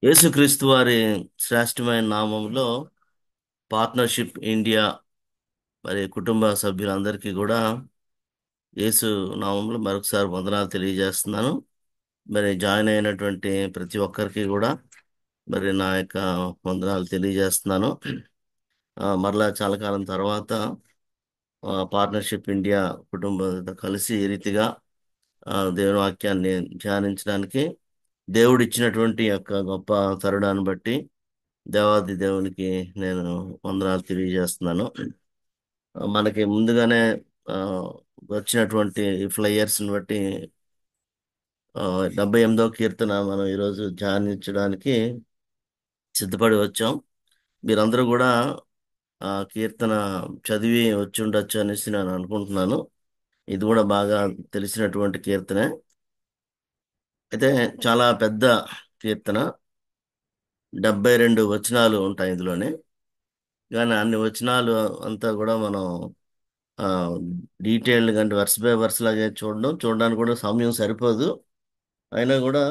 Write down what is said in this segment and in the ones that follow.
యేసుక్రీస్తు వారి శ్రేష్టమైన నామంలో పార్ట్నర్షిప్ ఇండియా మరి కుటుంబ సభ్యులందరికీ కూడా యేసు నామంలో మరొకసారి వందనాలు తెలియజేస్తున్నాను. మరి జాయిన్ అయినటువంటి ప్రతి ఒక్కరికి కూడా మరి నా యొక్క వందనాలు తెలియజేస్తున్నాను. మరలా చాలా కాలం తర్వాత పార్ట్నర్షిప్ ఇండియా కుటుంబంతో కలిసి ఈ రీతిగా దేవుని వాక్యాన్ని ధ్యానించడానికి దేవుడు ఇచ్చినటువంటి యొక్క గొప్ప తరుణాన్ని బట్టి దేవాది దేవునికి నేను వందనాలు తెలియజేస్తున్నాను. మనకి ముందుగానే ఆ, వచ్చినటువంటి ఫ్లైయర్స్ని బట్టి ఆ, 78వ కీర్తన మనం ఈరోజు ధ్యానించడానికి సిద్ధపడి వచ్చాం. మీరందరూ కూడా ఆ కీర్తన చదివి వచ్చి ఉండొచ్చు అనేసి నేను అనుకుంటున్నాను. ఇది కూడా బాగా తెలిసినటువంటి కీర్తనే. అయితే చాలా పెద్ద కీర్తన, 72 వచనాలు ఉంటాయి ఇందులోనే. కానీ అన్ని వచనాలు అంతా కూడా మనం ఆ డీటెయిల్డ్ అంటే వర్స్ బై వర్స్ లాగే చూడడానికి కూడా సమయం సరిపోదు. అయినా కూడా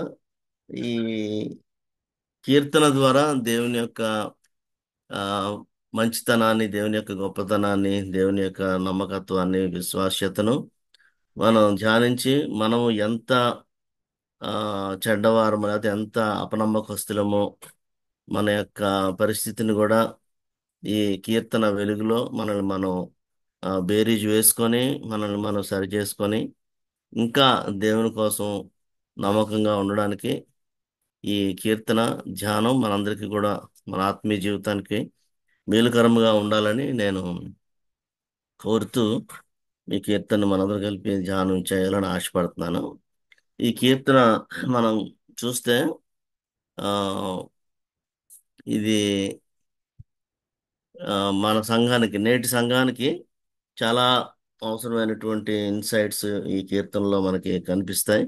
ఈ కీర్తన ద్వారా దేవుని యొక్క ఆ మంచితనాన్ని, దేవుని యొక్క గొప్పతనాన్ని, దేవుని యొక్క నమ్మకత్వాన్ని, విశ్వాస్యతను మనం ధ్యానించి మనము ఎంత ఆ చెడ్డవారము లేకపోతే ఎంత అపనమ్మకస్తులమో మన యొక్క పరిస్థితిని కూడా ఈ కీర్తన వెలుగులో మనల్ని మనం బేరీజు వేసుకొని మనల్ని మనం సరి చేసుకొని ఇంకా దేవుని కోసం నమ్మకంగా ఉండడానికి ఈ కీర్తన ధ్యానం మనందరికీ కూడా మన ఆత్మీయ జీవితానికి మేలుకరముగా ఉండాలని నేను కోరుతూ ఈ కీర్తన మనందరం కలిపి ధ్యానం చేయాలని ఆశపడుతున్నాను. ఈ కీర్తన మనం చూస్తే ఆ ఇది ఆ, మన సంఘానికి, నేటి సంఘానికి చాలా అవసరమైనటువంటి ఇన్సైట్స్ ఈ కీర్తనలో మనకి కనిపిస్తాయి.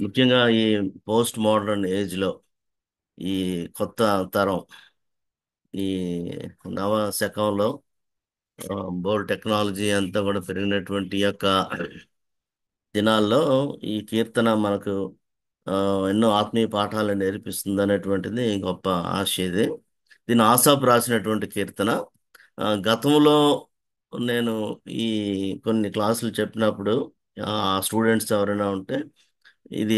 ముఖ్యంగా ఈ పోస్ట్ మోడర్న్ ఏజ్లో, ఈ కొత్త తరం, ఈ నవ శకంలో బోర్డ్ టెక్నాలజీ అంతా కూడా పెరిగినటువంటి ఈ యొక్క దినాల్లో ఈ కీర్తన మనకు ఆ, ఎన్నో ఆత్మీయ పాఠాలు నేర్పిస్తుంది అనేటువంటిది గొప్ప ఆశ ఇది. దీని ఆసాపు రాసినటువంటి కీర్తన. గతంలో నేను ఈ కొన్ని క్లాసులు చెప్పినప్పుడు స్టూడెంట్స్ ఎవరైనా ఉంటే ఇది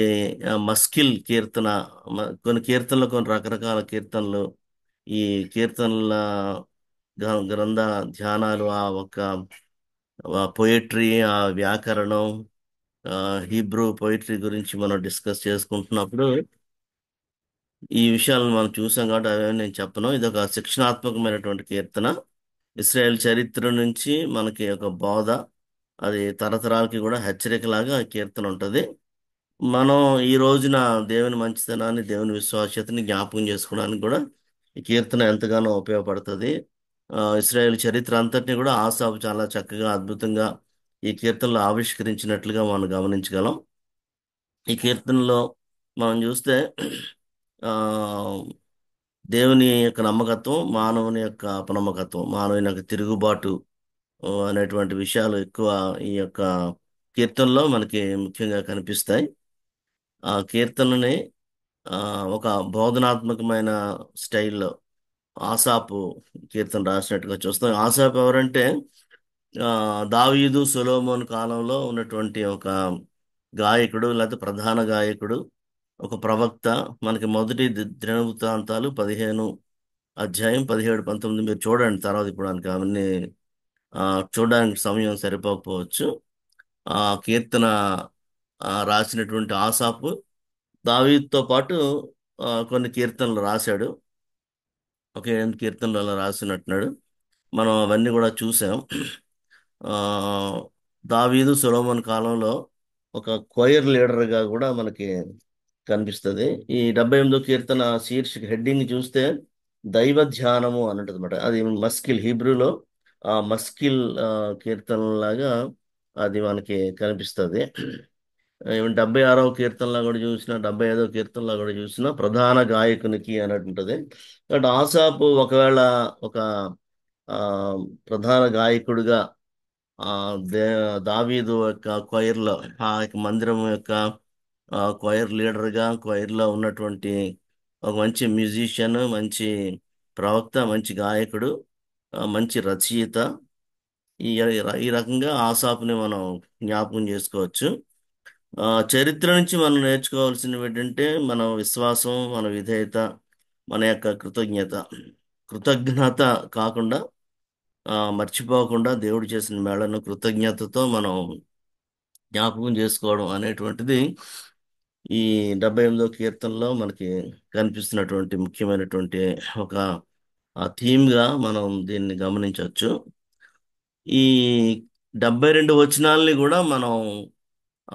మస్కిల్ కీర్తన, కొన్ని కీర్తనలు, కొన్ని రకరకాల కీర్తనలు, ఈ కీర్తనల గ్రంథ ధ్యానాలు, ఆ ఒక పోయట్రీ, ఆ వ్యాకరణం, హీబ్రూ పోయిటరీ గురించి మనం డిస్కస్ చేసుకుంటున్నప్పుడు ఈ విషయాలను మనం చూసాం కాబట్టి అవేమి నేను చెప్పను. ఇది ఒక శిక్షణాత్మకమైనటువంటి కీర్తన. ఇస్రాయేల్ చరిత్ర నుంచి మనకి ఒక బోధ, అది తరతరాలకి కూడా హెచ్చరికలాగా ఈ కీర్తన ఉంటుంది. మనం ఈ రోజున దేవుని మంచితనాన్ని, దేవుని విశ్వాస్యతని జ్ఞాపకం చేసుకోవడానికి కూడా ఈ కీర్తన ఎంతగానో ఉపయోగపడుతుంది. ఇస్రాయేల్ చరిత్ర అంతటిని కూడా ఆసాపు చాలా చక్కగా, అద్భుతంగా ఈ కీర్తనలో ఆవిష్కరించినట్లుగా మనం గమనించగలం. ఈ కీర్తనలో మనం చూస్తే ఆ దేవుని యొక్క నమ్మకత్వం, మానవుని యొక్క అపనమ్మకత్వం, మానవుని యొక్క తిరుగుబాటు అనేటువంటి విషయాలు ఎక్కువ ఈ యొక్క కీర్తనలో మనకి ముఖ్యంగా కనిపిస్తాయి. ఆ కీర్తనని ఆ, ఒక బోధనాత్మకమైన స్టైల్లో ఆసాపు కీర్తన రాసినట్టుగా చూస్తాం. ఆసాపు ఎవరంటే ఆ, దావీదు సొలొమోను కాలంలో ఉన్నటువంటి ఒక గాయకుడు, లేకపోతే ప్రధాన గాయకుడు, ఒక ప్రవక్త. మనకి మొదటి దినవృత్తాంతాలు 15 అధ్యాయం 17, 19 మీరు చూడండి. తర్వాత ఇప్పుడు మనకి అవన్నీ ఆ, చూడడానికి సమయం సరిపోకపోవచ్చు. ఆ కీర్తన రాసినటువంటి ఆసాపు దావీదుతో పాటు కొన్ని కీర్తనలు రాశాడు. ఒక 8 కీర్తనలు అలా రాసినట్టున్నాడు. మనం అవన్నీ కూడా చూసాం. ఆ, దావీదు సొలొమోన్ కాలంలో ఒక కొయిర్ లీడర్గా కూడా మనకి కనిపిస్తుంది. ఈ 78వ కీర్తన శీర్షిక హెడ్డింగ్ చూస్తే దైవ ధ్యానము అని ఉంటుంది అనమాట. అది మస్కిల్, హీబ్రూలో మస్కిల్ కీర్తనలాగా అది మనకి కనిపిస్తుంది. 76వ కీర్తనలో కూడా చూసినా, 75వ కీర్తనలో కూడా చూసినా ప్రధాన గాయకునికి అన్నట్టు ఉంటుంది. కాబట్టి ఆసాపు ఒకవేళ ఒక ఆ, ప్రధాన గాయకుడిగా ఆ దే దావీదు యొక్క కొయిర్లో, ఆ యొక్క మందిరం యొక్క కొయిర్ లీడర్గా, కొయిర్లో ఉన్నటువంటి ఒక మంచి మ్యూజిషియన్, మంచి ప్రవక్త, మంచి గాయకుడు, మంచి రచయిత. ఈ ఈ రకంగా ఆసాపుని మనం జ్ఞాపకం చేసుకోవచ్చు. ఆ చరిత్ర నుంచి మనం నేర్చుకోవాల్సినవి ఏంటంటే మన విశ్వాసం, మన విధేయత, మన యొక్క కృతజ్ఞత. కృతజ్ఞత కాకుండా, మర్చిపోకుండా దేవుడు చేసిన మేళను కృతజ్ఞతతో మనం జ్ఞాపకం చేసుకోవడం అనేటువంటిది ఈ 78వ కీర్తనలో మనకి కనిపిస్తున్నటువంటి ముఖ్యమైనటువంటి ఒక థీమ్గా మనం దీన్ని గమనించవచ్చు. ఈ 72 వచనాల్ని కూడా మనం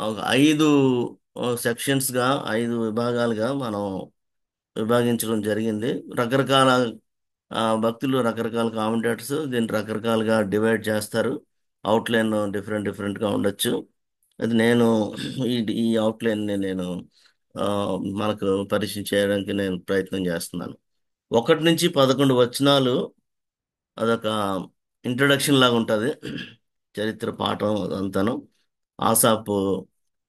ఒక 5 సెక్షన్స్గా, 5 విభాగాలుగా మనం విభాగించడం జరిగింది. రకరకాల భక్తులు, రకరకాల కామెంటేటర్స్ దీన్ని రకరకాలుగా డివైడ్ చేస్తారు. అవుట్లైన్ డిఫరెంట్ డిఫరెంట్గా ఉండొచ్చు. అది నేను ఈ ఈ అవుట్లైన్ని నేను ఆ, మనకు పరిచయం చేయడానికి నేను ప్రయత్నం చేస్తున్నాను. 1 నుంచి 11 వచనాలు అదొక ఇంట్రడక్షన్ లాగా ఉంటుంది. చరిత్ర పాఠం అదంతాను. ఆసాపు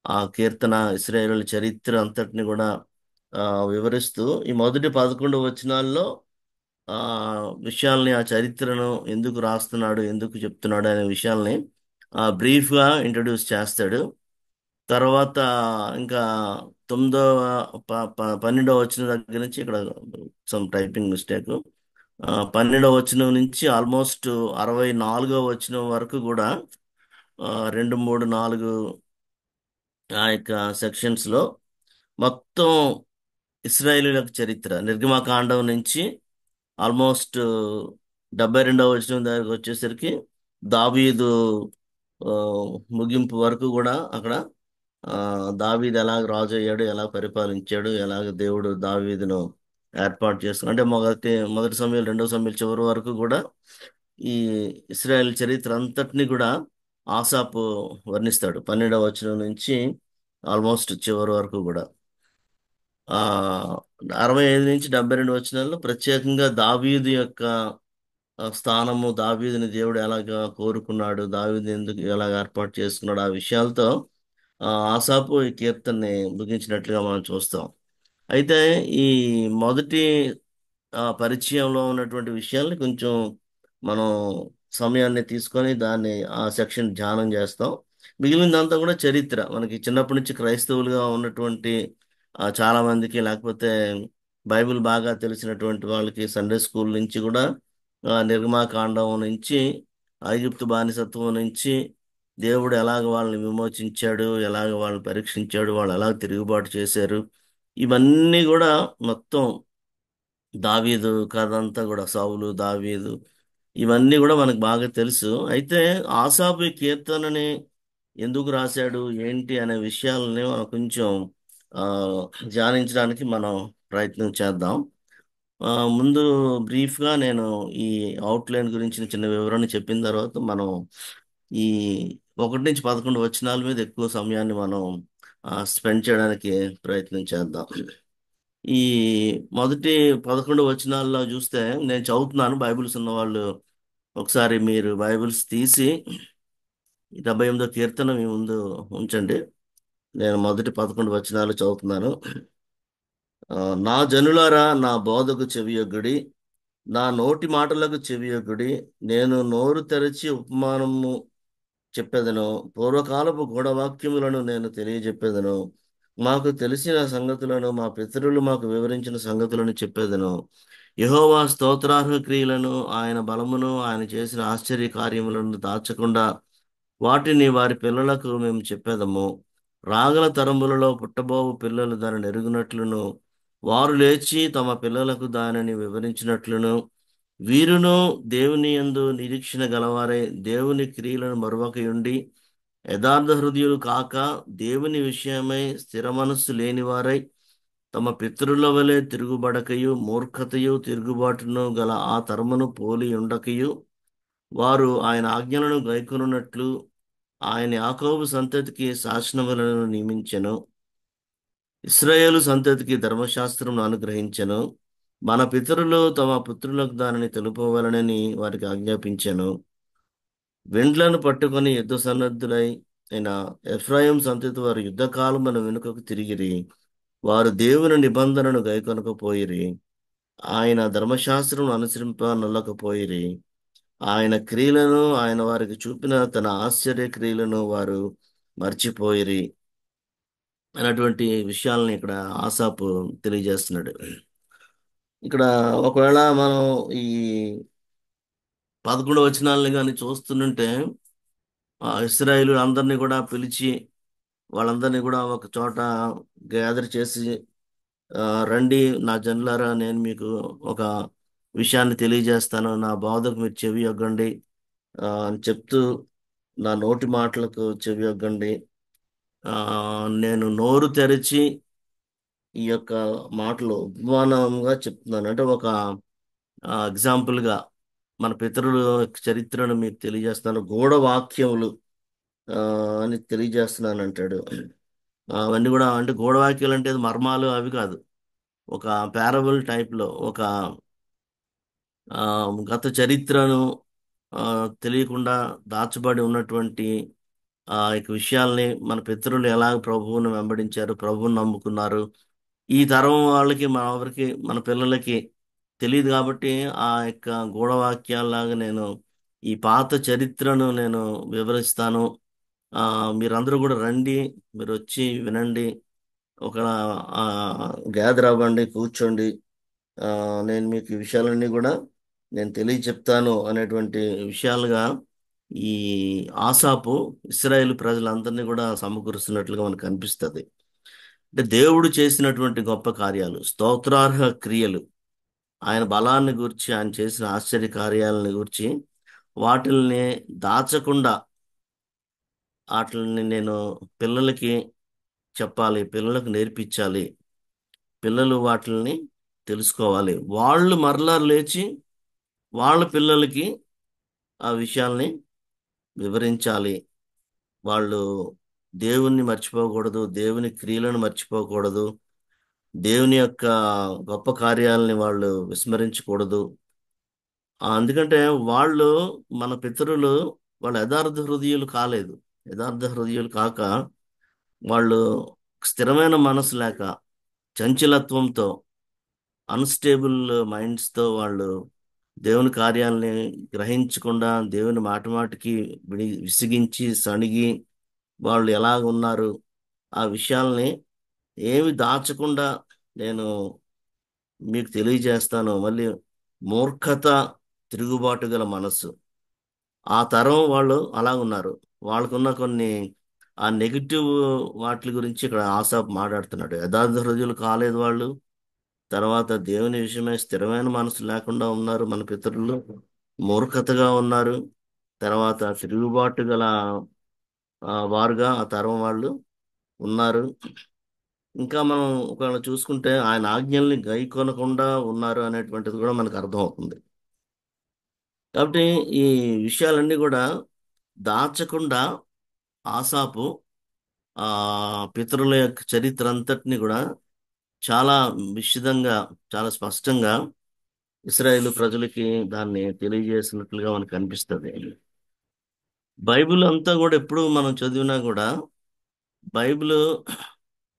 ఆ కీర్తన ఇశ్రాయేలు చరిత్ర అంతటిని కూడా ఆ, వివరిస్తూ ఈ మొదటి 11 వచనాల్లో ఆ విషయాల్ని, ఆ చరిత్రను ఎందుకు రాస్తున్నాడు, ఎందుకు చెప్తున్నాడు అనే విషయాల్ని బ్రీఫ్గా ఇంట్రడ్యూస్ చేస్తాడు. తర్వాత ఇంకా 9వ 12వ వచనం దగ్గర నుంచి ఇక్కడ సమ్ టైపింగ్ మిస్టేక్. 12వ వచనం నుంచి ఆల్మోస్ట్ 64వ వచనం వరకు కూడా 2, 3, 4 ఆ యొక్క సెక్షన్స్లో మొత్తం ఇస్రాయేలీల చరిత్ర నిర్గమకాండం నుంచి ఆల్మోస్ట్ 72వ వచనం దగ్గరకు వచ్చేసరికి దావీదు ఆ, ముగింపు వరకు కూడా అక్కడ ఆ, దావీదు ఎలాగ రాజు అయ్యాడు, ఎలా పరిపాలించాడు, ఎలాగ దేవుడు దావీదును ఏర్పాటు చేసుకున్నాడు, అంటే మొదటి సమయాలు, రెండవ సమయాలు చివరి వరకు కూడా ఈ ఇస్రాయేల్ చరిత్ర అంతటిని కూడా ఆసాపు వర్ణిస్తాడు. 12వ వచనం నుంచి ఆల్మోస్ట్ చివరి వరకు కూడా ఆ 65 నుంచి 72 వచనాల్లో ప్రత్యేకంగా దావీదు యొక్క స్థానము, దావీదుని దేవుడు ఎలాగా కోరుకున్నాడు, దావీదు ఎందుకు ఎలాగ ఏర్పాటు చేసుకున్నాడు, ఆ విషయాలతో ఆసాపు ఈ కీర్తనని ముగించినట్లుగా మనం చూస్తాం. అయితే ఈ మొదటి పరిచయంలో ఉన్నటువంటి విషయాల్ని కొంచెం మనం సమయాన్ని తీసుకొని దాన్ని ఆ సెక్షన్ ధ్యానం చేస్తాం. మిగిలిందంతా కూడా చరిత్ర. మనకి చిన్నప్పటి నుంచి క్రైస్తవులుగా ఉన్నటువంటి చాలా మందికి, లేకపోతే బైబిల్ బాగా తెలిసినటువంటి వాళ్ళకి సండే స్కూల్ నుంచి కూడా నిర్గమాకాండం నుంచి, ఐగుప్తు బానిసత్వం నుంచి దేవుడు ఎలాగ వాళ్ళని విమోచించాడు, ఎలాగ వాళ్ళని పరీక్షించాడు, వాళ్ళు ఎలాగ తిరుగుబాటు చేశారు, ఇవన్నీ కూడా మొత్తం దావీదు కథ అంతా కూడా, సౌలు, దావీదు, ఇవన్నీ కూడా మనకు బాగా తెలుసు. అయితే ఆసాపు ఈ కీర్తనని ఎందుకు రాశాడు, ఏంటి అనే విషయాలని మనం కొంచెం ఆ, ధ్యానించడానికి మనం ప్రయత్నం చేద్దాం. ముందు బ్రీఫ్గా నేను ఈ అవుట్లైన్ గురించి చిన్న వివరణ చెప్పిన తర్వాత మనం ఈ 1 నుంచి 11 వచనాల మీద ఎక్కువ సమయాన్ని మనం స్పెండ్ చేయడానికి ప్రయత్నం చేద్దాం. ఈ మొదటి 11 వచనాల్లో చూస్తే, నేను చదువుతున్నాను. బైబిల్స్ ఉన్న వాళ్ళు ఒకసారి మీరు బైబిల్స్ తీసి ఈ 78వ కీర్తన మీ ముందు ఉంచండి. నేను మొదటి 11 వచనాలు చదువుతున్నాను. నా జనులారా, నా బోధకు చెవియొగ్గుడి, నా నోటి మాటలకు చెవియొగ్గుడి. నేను నోరు తెరచి ఉపమానము చెప్పెదను, పూర్వకాలపు గూఢవాక్యములను నేను తెలియజెప్పేదను. మాకు తెలిసిన సంగతులను, మా పితరులు మాకు వివరించిన సంగతులను చెప్పేదను. యెహోవా స్తోత్రార్హ క్రియలను, ఆయన బలమును, ఆయన చేసిన ఆశ్చర్య కార్యములను దాచకుండా వాటిని వారి పిల్లలకు మేము చెప్పేదము. రాగల తరములలో పుట్టబోవు పిల్లలు దానిని ఎరుగునట్లును, వారు లేచి తమ పిల్లలకు దానిని వివరించినట్లును, వీరును దేవుని యందు నిరీక్షణ గలవారై దేవుని క్రియలను మరువకయుండి యథార్థ హృదయులు కాక దేవుని విషయమై స్థిర మనస్సు లేనివారై తమ పితరుల వలె తిరుగుబడకయు మూర్ఖతయు తిరుగుబాటును గల ఆ తరమును పోలి ఉండకయు వారు ఆయన ఆజ్ఞలను గైకొనున్నట్లు ఆయన యాకోబు సంతతికి శాసనములను నియమించెను, ఇశ్రాయేలు సంతతికి ధర్మశాస్త్రమును అనుగ్రహించెను. మన పితరులు తమ పుత్రులకు దానిని తెలుపవలనని వారికి ఆజ్ఞాపించెను. వెండ్లను పట్టుకొని యుద్ధ సన్నద్ధులై అయిన ఎఫ్రాయిం సంతతి వారు యుద్ధకాలమున వెనుకకు తిరిగిరి. వారు దేవుని నిబంధనను గైకొనకపోయిరి. ఆయన ధర్మశాస్త్రం అనుసరింప నొల్లకపోయిరి. ఆయన క్రియలను, ఆయన వారికి చూపిన తన ఆశ్చర్య క్రియలను వారు మర్చిపోయిరి అన్నటువంటి విషయాలను ఇక్కడ ఆసాపు తెలియజేస్తున్నాడు. ఇక్కడ ఒకవేళ మనం ఈ 11 వచనాలని కానీ చూస్తుంటే ఇశ్రాయేలు అందరినీ కూడా పిలిచి వాళ్ళందరినీ కూడా ఒక చోట గ్యాదర్ చేసి, ఆ, రండి నా జనులారా, నేను మీకు ఒక విషయాన్ని తెలియజేస్తాను, నా బోధకు మీరు చెవి యొగ్గండి అని చెప్తూ, నా నోటి మాటలకు చెవి యొగ్గండి. ఆ, నేను నోరు తెరిచి ఈ యొక్క మాటలు ఉపమానంగా చెప్తున్నాను. అంటే ఒక ఎగ్జాంపుల్గా మన పితరుల చరిత్రను మీకు తెలియజేస్తాను, గూఢ వాక్యములు ఆ, అని తెలియజేస్తున్నాను అంటాడు. అవన్నీ కూడా అంటే గూఢ వాక్యాలు అంటే అది మర్మాలు అవి కాదు. ఒక పారబుల్ టైప్లో ఒక ఆ, గత చరిత్రను ఆ, తెలియకుండా దాచబడి ఉన్నటువంటి ఆ యొక్క విషయాల్ని, మన పితరులు ఎలా ప్రభువును వెంబడించారు, ప్రభువును నమ్ముకున్నారు, ఈ తరం వాళ్ళకి, మన ఎవరికి, మన పిల్లలకి తెలియదు కాబట్టి ఆ యొక్క గూఢవాక్యాల్లాగా నేను ఈ పాత చరిత్రను నేను వివరిస్తాను. ఆ, మీరందరూ కూడా రండి, మీరు వచ్చి వినండి, ఒక గ్యాదర్ అవ్వండి, కూర్చోండి, ఆ, నేను మీకు ఈ విషయాలన్నీ కూడా నేను తెలియ చెప్తాను అనేటువంటి విషయాలుగా ఈ ఆసాపు ఇశ్రాయేలు ప్రజలందరినీ కూడా సమకూరుస్తున్నట్లుగా మనకు కనిపిస్తుంది. అంటే దేవుడు చేసినటువంటి గొప్ప కార్యాలు, స్తోత్రార్హ క్రియలు, ఆయన బలాన్ని గురించి, ఆయన చేసిన ఆశ్చర్య కార్యాలను గురించి, వాటిల్ని దాచకుండా వాటిని నేను పిల్లలకి చెప్పాలి, పిల్లలకు నేర్పించాలి, పిల్లలు వాటిల్ని తెలుసుకోవాలి, వాళ్ళు మరలా లేచి వాళ్ళ పిల్లలకి ఆ విషయాల్ని వివరించాలి. వాళ్ళు దేవుణ్ణి మర్చిపోకూడదు, దేవుని క్రియలను మర్చిపోకూడదు, దేవుని యొక్క గొప్ప కార్యాలని వాళ్ళు విస్మరించకూడదు. ఎందుకంటే వాళ్ళు, మన పితరులు, వాళ్ళు యథార్థ హృదయులు కాలేదు. యథార్థ హృదయులు కాక వాళ్ళు స్థిరమైన మనసు లేక, చంచలత్వంతో, అన్స్టేబుల్ మైండ్స్తో వాళ్ళు దేవుని కార్యాలని గ్రహించకుండా, దేవుని మాట మాటికి విసిగించి సణిగి వాళ్ళు ఎలాగ ఉన్నారు, ఆ విషయాల్ని ఏమి దాచకుండా నేను మీకు తెలియజేస్తాను. మళ్ళీ మూర్ఖత, తిరుగుబాటు గల మనస్సు, ఆ తరం వాళ్ళు అలా ఉన్నారు. వాళ్ళకున్న కొన్ని ఆ నెగిటివ్ వాటి గురించి ఇక్కడ ఆసాప్ మాట్లాడుతున్నాడు. యథార్థ హృదయులు కాలేదు వాళ్ళు. తర్వాత దేవుని విషయమై స్థిరమైన మనసు లేకుండా ఉన్నారు మన పితరులు. మూర్ఖతగా ఉన్నారు. తర్వాత తిరుగుబాటు గల వారుగా ఆ తరం వాళ్ళు ఉన్నారు. ఇంకా మనం ఒకవేళ చూసుకుంటే ఆయన ఆజ్ఞల్ని గైకొనకుండా ఉన్నారు అనేటువంటిది కూడా మనకు అర్థమవుతుంది. కాబట్టి ఈ విషయాలన్నీ కూడా దాచకుండా ఆసాపు ఆ పితరుల యొక్క చరిత్ర అంతటిని కూడా చాలా విశదంగా, చాలా స్పష్టంగా ఇశ్రాయేలు ప్రజలకి దాన్ని తెలియజేసినట్లుగా మనకు అనిపిస్తుంది. బైబిల్ అంతా కూడా ఎప్పుడు మనం చదివినా కూడా బైబిల్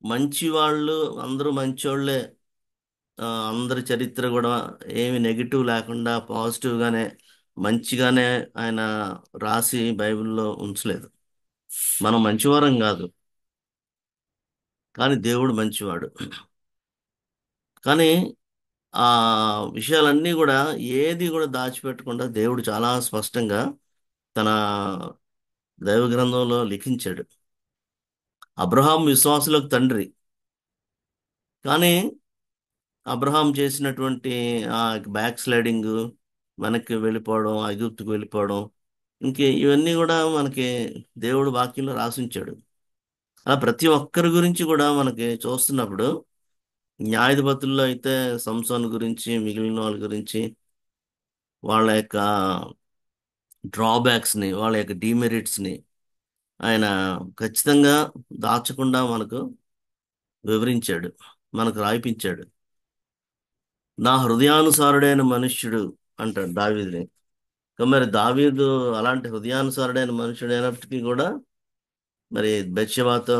మంచి వాళ్ళు అందరూ మంచోళ్ళే, అందరి చరిత్ర కూడా ఏమి నెగిటివ్ లేకుండా పాజిటివ్గానే, మంచిగానే ఆయన రాసి బైబిల్లో ఉంచలేదు. మనం మంచివారం కాదు, కానీ దేవుడు మంచివాడు. కానీ ఆ విషయాలన్నీ కూడా ఏది కూడా దాచిపెట్టకుండా దేవుడు చాలా స్పష్టంగా తన దైవ గ్రంథంలో లిఖించాడు. అబ్రహాం విశ్వాసులకు తండ్రి, కానీ అబ్రహాం చేసినటువంటి ఆ బ్యాక్ స్లైడింగ్, వెనక్కి వెళ్ళిపోవడం, ఐగుప్తుకు వెళ్ళిపోవడం, ఇంకే ఇవన్నీ కూడా మనకి దేవుడు వాక్యంలో రాసించాడు. అలా ప్రతి ఒక్కరి గురించి కూడా మనకి చూస్తున్నప్పుడు, న్యాయాధిపతుల్లో అయితే సంసోన్ గురించి, మిగిలిన వాళ్ళ గురించి, వాళ్ళ యొక్క డ్రాబ్యాక్స్ని, వాళ్ళ యొక్క డిమెరిట్స్ని ఆయన ఖచ్చితంగా దాచకుండా మనకు వివరించాడు, మనకు రాయిపించాడు. నా హృదయానుసారుడైన మనుష్యుడు అంటాడు దావీదుని. మరి దావీదు అలాంటి హృదయానుసారుడైన మనుషుడు అయినప్పటికీ కూడా మరి బెత్షెబాతో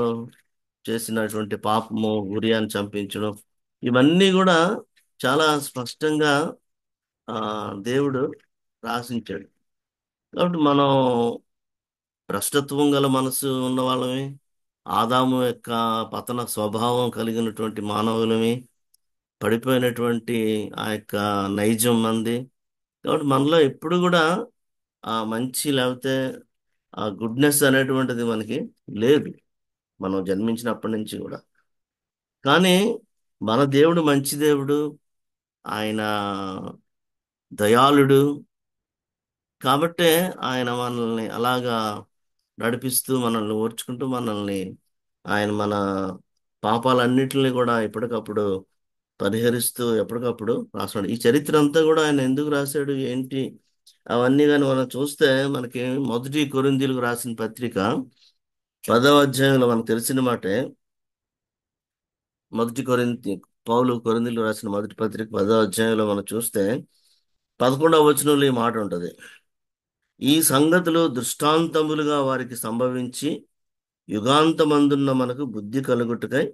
చేసినటువంటి పాపము, ఉరియాని చంపించడం, ఇవన్నీ కూడా చాలా స్పష్టంగా ఆ దేవుడు రాసించాడు. కాబట్టి మనం భ్రష్టత్వం గల మనసు ఉన్న వాళ్ళమి, ఆదాము యొక్క పతన స్వభావం కలిగినటువంటి మానవులమి, పడిపోయినటువంటి ఆ యొక్క నైజం మంది. కాబట్టి మనలో ఎప్పుడు కూడా ఆ మంచి లేకపోతే ఆ గుడ్నెస్ అనేటువంటిది మనకి లేదు, మనం జన్మించినప్పటి నుంచి కూడా. కానీ మన దేవుడు మంచి దేవుడు, ఆయన దయాళుడు. కాబట్టే ఆయన మనల్ని అలాగా నడిపిస్తూ, మనల్ని ఓర్చుకుంటూ, మనల్ని ఆయన మన పాపాలన్నిటిని కూడా ఎప్పటికప్పుడు పరిహరిస్తూ ఎప్పటికప్పుడు రాస్తాడు. ఈ చరిత్ర అంతా కూడా ఆయన ఎందుకు రాశాడు ఏంటి అవన్నీ కానీ మనం చూస్తే, మనకి మొదటి కొరింథీయులకు రాసిన పత్రిక 10వ అధ్యాయంలో మనకు తెలిసిన మాటే. మొదటి కొరింథీ పౌలు కొరింథీయులకు రాసిన మొదటి పత్రిక 10వ అధ్యాయంలో మనం చూస్తే 11వ వచనంలో ఈ మాట ఉంటది: ఈ సంగతులు దృష్టాంతములుగా వారికి సంభవించి యుగాంతమందున్న మనకు బుద్ధి కలుగుటకై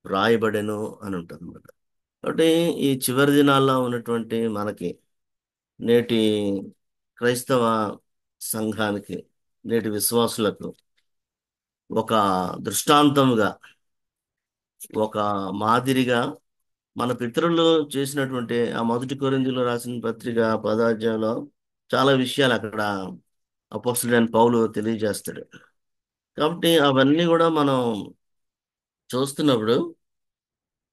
వ్రాయబడెను అని ఉంటుంది అన్నమాట. కాబట్టి ఈ చివరి దినాల్లో ఉన్నటువంటి మనకి, నేటి క్రైస్తవ సంఘానికి, నేటి విశ్వాసులకు ఒక దృష్టాంతముగా, ఒక మాదిరిగా మన పితరులు చేసినటువంటి ఆ మొదటి కొరింథీయులకు రాసిన పత్రిక 10వ అధ్యాయంలో చాలా విషయాలు అక్కడ అపోస్తలుడైన పౌలు తెలియజేస్తాడు. కాబట్టి అవన్నీ కూడా మనం చూస్తున్నప్పుడు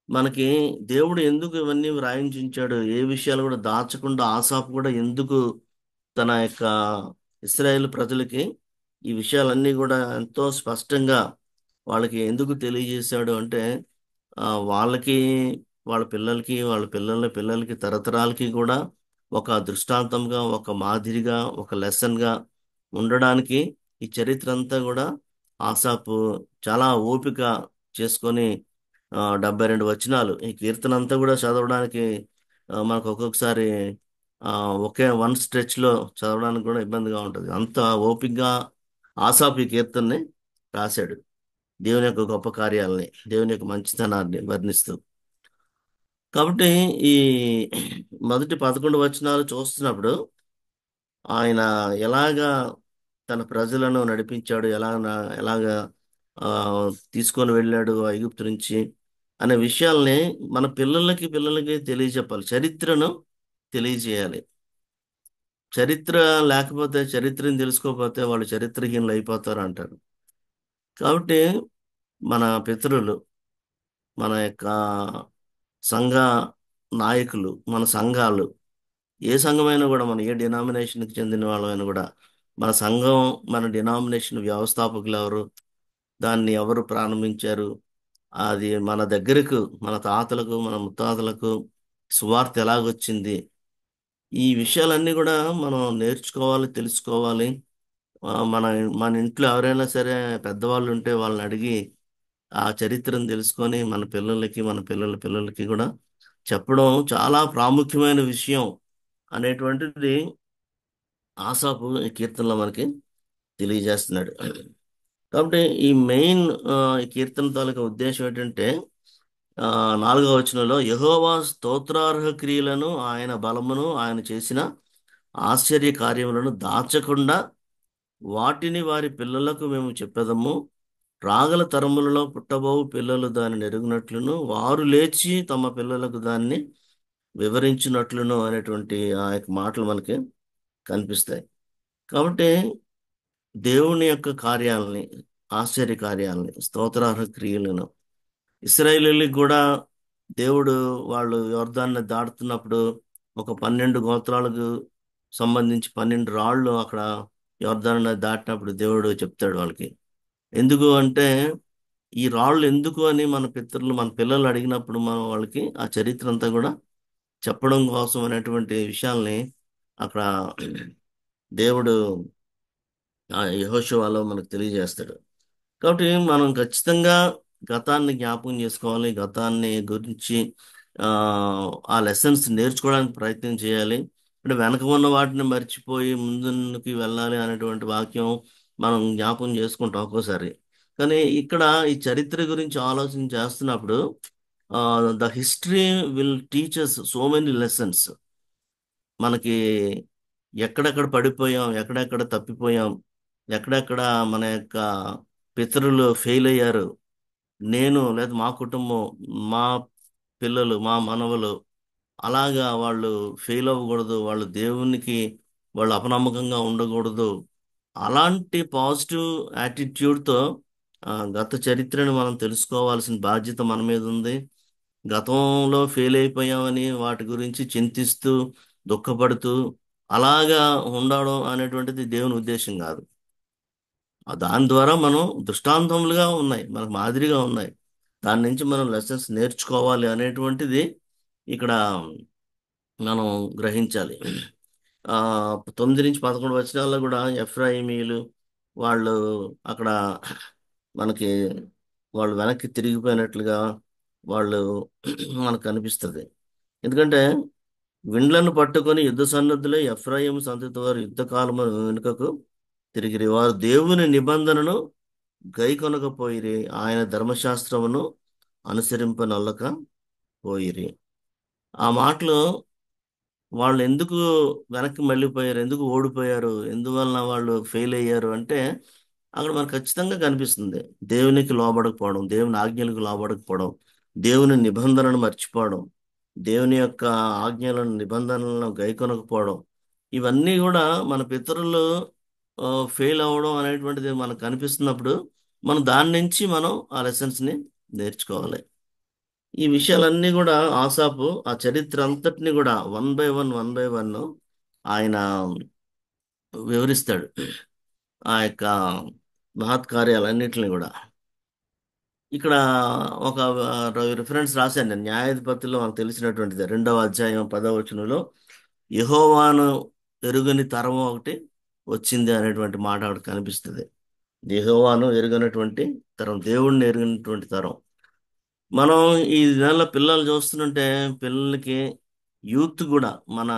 మనకి దేవుడు ఎందుకు ఇవన్నీ వ్రాయించాడు, ఏ విషయాలు కూడా దాచకుండా ఆసాపు కూడా ఎందుకు తన యొక్క ఇశ్రాయేల్ ప్రజలకి ఈ విషయాలన్నీ కూడా ఎంతో స్పష్టంగా వాళ్ళకి ఎందుకు తెలియజేశాడు అంటే, వాళ్ళకి, వాళ్ళ పిల్లలకి, వాళ్ళ పిల్లల పిల్లలకి, తరతరాలకి కూడా ఒక దృష్టాంతంగా, ఒక మాదిరిగా, ఒక లెసన్గా ఉండడానికి ఈ చరిత్ర అంతా కూడా ఆసాపు చాలా ఓపిక చేసుకొని 72 వచనాలు ఈ కీర్తన అంతా కూడా చదవడానికి మనకు ఒక్కొక్కసారి ఆ, ఒకే వన్ స్ట్రెచ్ లో చదవడానికి కూడా ఇబ్బందిగా ఉంటుంది. అంత ఓపికగా ఆసాపు ఈ కీర్తనని రాశాడు, దేవుని యొక్క గొప్ప కార్యాలని, దేవుని యొక్క మంచితనాన్ని వర్ణిస్తూ. కాబట్టి ఈ మొదటి 11 వచనాలు చూస్తున్నప్పుడు ఆయన ఎలాగా తన ప్రజలను నడిపించాడు, ఎలాగా ఆ, తీసుకొని వెళ్ళాడు ఐగుప్తు నుంచి అనే విషయాల్ని మన పిల్లలకి తెలియజెప్పాలి. చరిత్రను తెలియజేయాలి. చరిత్ర లేకపోతే, చరిత్రను తెలుసుకోకపోతే వాళ్ళు చరిత్రహీనులు అయిపోతారు అంటారు. కాబట్టి మన పితరులు, మన యొక్క సంఘ నాయకులు, మన సంఘాలు, ఏ సంఘమైనా కూడా, మన ఏ డినామినేషన్కి చెందిన వాళ్ళమైనా కూడా, మన సంఘం, మన డినామినేషన్ వ్యవస్థాపకులు ఎవరు, దాన్ని ఎవరు ప్రారంభించారు, అది మన దగ్గరకు, మన తాతలకు, మన ముత్తాతలకు సువార్త ఎలాగొచ్చింది, ఈ విషయాలన్నీ కూడా మనం నేర్చుకోవాలి, తెలుసుకోవాలి. మన మన ఇంట్లో ఎవరైనా సరే పెద్దవాళ్ళు ఉంటే వాళ్ళని అడిగి ఆ చరిత్రను తెలుసుకొని మన పిల్లలకి, మన పిల్లల పిల్లలకి కూడా చెప్పడం చాలా ప్రాముఖ్యమైన విషయం అనేటువంటిది ఆసాపు ఈ కీర్తనలో మనకి తెలియజేస్తున్నాడు. కాబట్టి ఈ మెయిన్ ఈ కీర్తన తాలూకా ఉద్దేశం ఏంటంటే, ఆ, 4వ వచనంలో యెహోవా స్తోత్రార్హ క్రియలను, ఆయన బలమును, ఆయన చేసిన ఆశ్చర్య కార్యములను దాచకుండా వాటిని వారి పిల్లలకు మేము చెప్పెదము. రాగల తరములలో పుట్టబోవు పిల్లలు దానిని ఎరుగునట్లును, వారు లేచి తమ పిల్లలకు దాన్ని వివరించినట్లును అనేటువంటి ఆ యొక్క మాటలు మనకి కనిపిస్తాయి. కాబట్టి దేవుని యొక్క కార్యాలని, ఆశ్చర్య కార్యాలని, స్తోత్రార్హ క్రియలను ఇశ్రాయేలీయులకు కూడా దేవుడు, వాళ్ళు యోర్దాన్ని దాటుతున్నప్పుడు ఒక 12 గోత్రాలకు సంబంధించి 12 రాళ్ళు అక్కడ యోర్దాను నది దాటినప్పుడు దేవుడు చెప్తాడు వాళ్ళకి. ఎందుకు అంటే, ఈ రాళ్ళు ఎందుకు అని మన పితరులు, మన పిల్లలు అడిగినప్పుడు మనం వాళ్ళకి ఆ చరిత్ర అంతా కూడా చెప్పడం కోసం అనేటువంటి విషయాల్ని అక్కడ దేవుడు ఆ యెహోషువలో మనకు తెలియజేస్తాడు. కాబట్టి మనం ఖచ్చితంగా గతాన్ని జ్ఞాపకం చేసుకోవాలి, గతాన్ని గురించి ఆ ఆ లెసన్స్ నేర్చుకోవడానికి ప్రయత్నం చేయాలి. అంటే వెనక ఉన్న వాటిని మర్చిపోయి ముందుకి వెళ్ళాలి అనేటువంటి వాక్యం మనం జ్ఞాపకం చేసుకుంటాం ఒక్కోసారి. కానీ ఇక్కడ ఈ చరిత్ర గురించి ఆలోచన చేస్తున్నప్పుడు the history will teachers so many lessons. మనకి ఎక్కడెక్కడ పడిపోయాం, ఎక్కడెక్కడ తప్పిపోయాం, ఎక్కడెక్కడ మన యొక్క పితరులు ఫెయిల్ అయ్యారు, నేను లేదా మా కుటుంబం, మా పిల్లలు, మా మనవలు అలాగా వాళ్ళు ఫెయిల్ అవ్వకూడదు, వాళ్ళు దేవునికి వాళ్ళు అపనమ్మకంగా ఉండకూడదు. అలాంటి పాజిటివ్ యాటిట్యూడ్తో గత చరిత్రను మనం తెలుసుకోవాల్సిన బాధ్యత మన మీద ఉంది. గతంలో ఫెయిల్ అయిపోయామని వాటి గురించి చింతిస్తూ దుఃఖపడుతూ అలాగా ఉండడం అనేటువంటిది దేవుని ఉద్దేశం కాదు. దాని ద్వారా మనం దృష్టాంతములుగా ఉన్నాయి, మనకు మాదిరిగా ఉన్నాయి, దాని నుంచి మనం లెసన్స్ నేర్చుకోవాలి అనేటువంటిది ఇక్కడ మనం గ్రహించాలి. ఆ 9 నుంచి 11 వచనాల్లో కూడా ఎఫ్రాయిమీలు వాళ్ళు అక్కడ మనకి వాళ్ళు వెనక్కి తిరిగిపోయినట్లుగా వాళ్ళు మనకు కనిపిస్తుంది. ఎందుకంటే విండ్లను పట్టుకొని యుద్ధ సన్నద్ధులై ఎఫ్రాయిము సంతతి వారు యుద్ధకాలము వెనుకకు తిరిగిరి. వారు దేవుని నిబంధనను గైకొనకపోయిరి, ఆయన ధర్మశాస్త్రమును అనుసరింపనొల్లక పోయిరి. ఆ మాటలు వాళ్ళు ఎందుకు వెనక్కి మళ్ళీపోయారు, ఎందుకు ఓడిపోయారు, ఎందువలన వాళ్ళు ఫెయిల్ అయ్యారు అంటే అక్కడ మనకు ఖచ్చితంగా కనిపిస్తుంది. దేవునికి లోబడకపోవడం, దేవుని ఆజ్ఞలకు లోబడకపోవడం, దేవుని నిబంధనను మర్చిపోవడం, దేవుని యొక్క ఆజ్ఞలను నిబంధనలను గైకొనకపోవడం, ఇవన్నీ కూడా మన పితరులు ఫెయిల్ అవ్వడం అనేటువంటిది మనకు కనిపిస్తున్నప్పుడు మనం దాని నుంచి మనం ఆ లెసన్స్ని నేర్చుకోవాలి. ఈ విషయాలన్నీ కూడా ఆసాపు ఆ చరిత్ర అంతటిని కూడా వన్ బై వన్ ఆయన వివరిస్తాడు. ఆ యొక్క మహత్కార్యాలన్నిటిని కూడా ఇక్కడ ఒక రిఫరెన్స్ రాశాను నేను. న్యాయాధిపతుల్లో మనకు తెలిసినటువంటిది 2వ అధ్యాయం 10వ వచనంలో యెహోవాను ఎరుగని తరం ఒకటి వచ్చింది అనేటువంటి మాట అక్కడ కనిపిస్తుంది. యెహోవాను ఎరుగనటువంటి తరం, దేవుణ్ణి ఎరుగనటువంటి తరం. మనం ఈ నెల పిల్లలు చూస్తుంటే పిల్లలకి యూత్ కూడా మన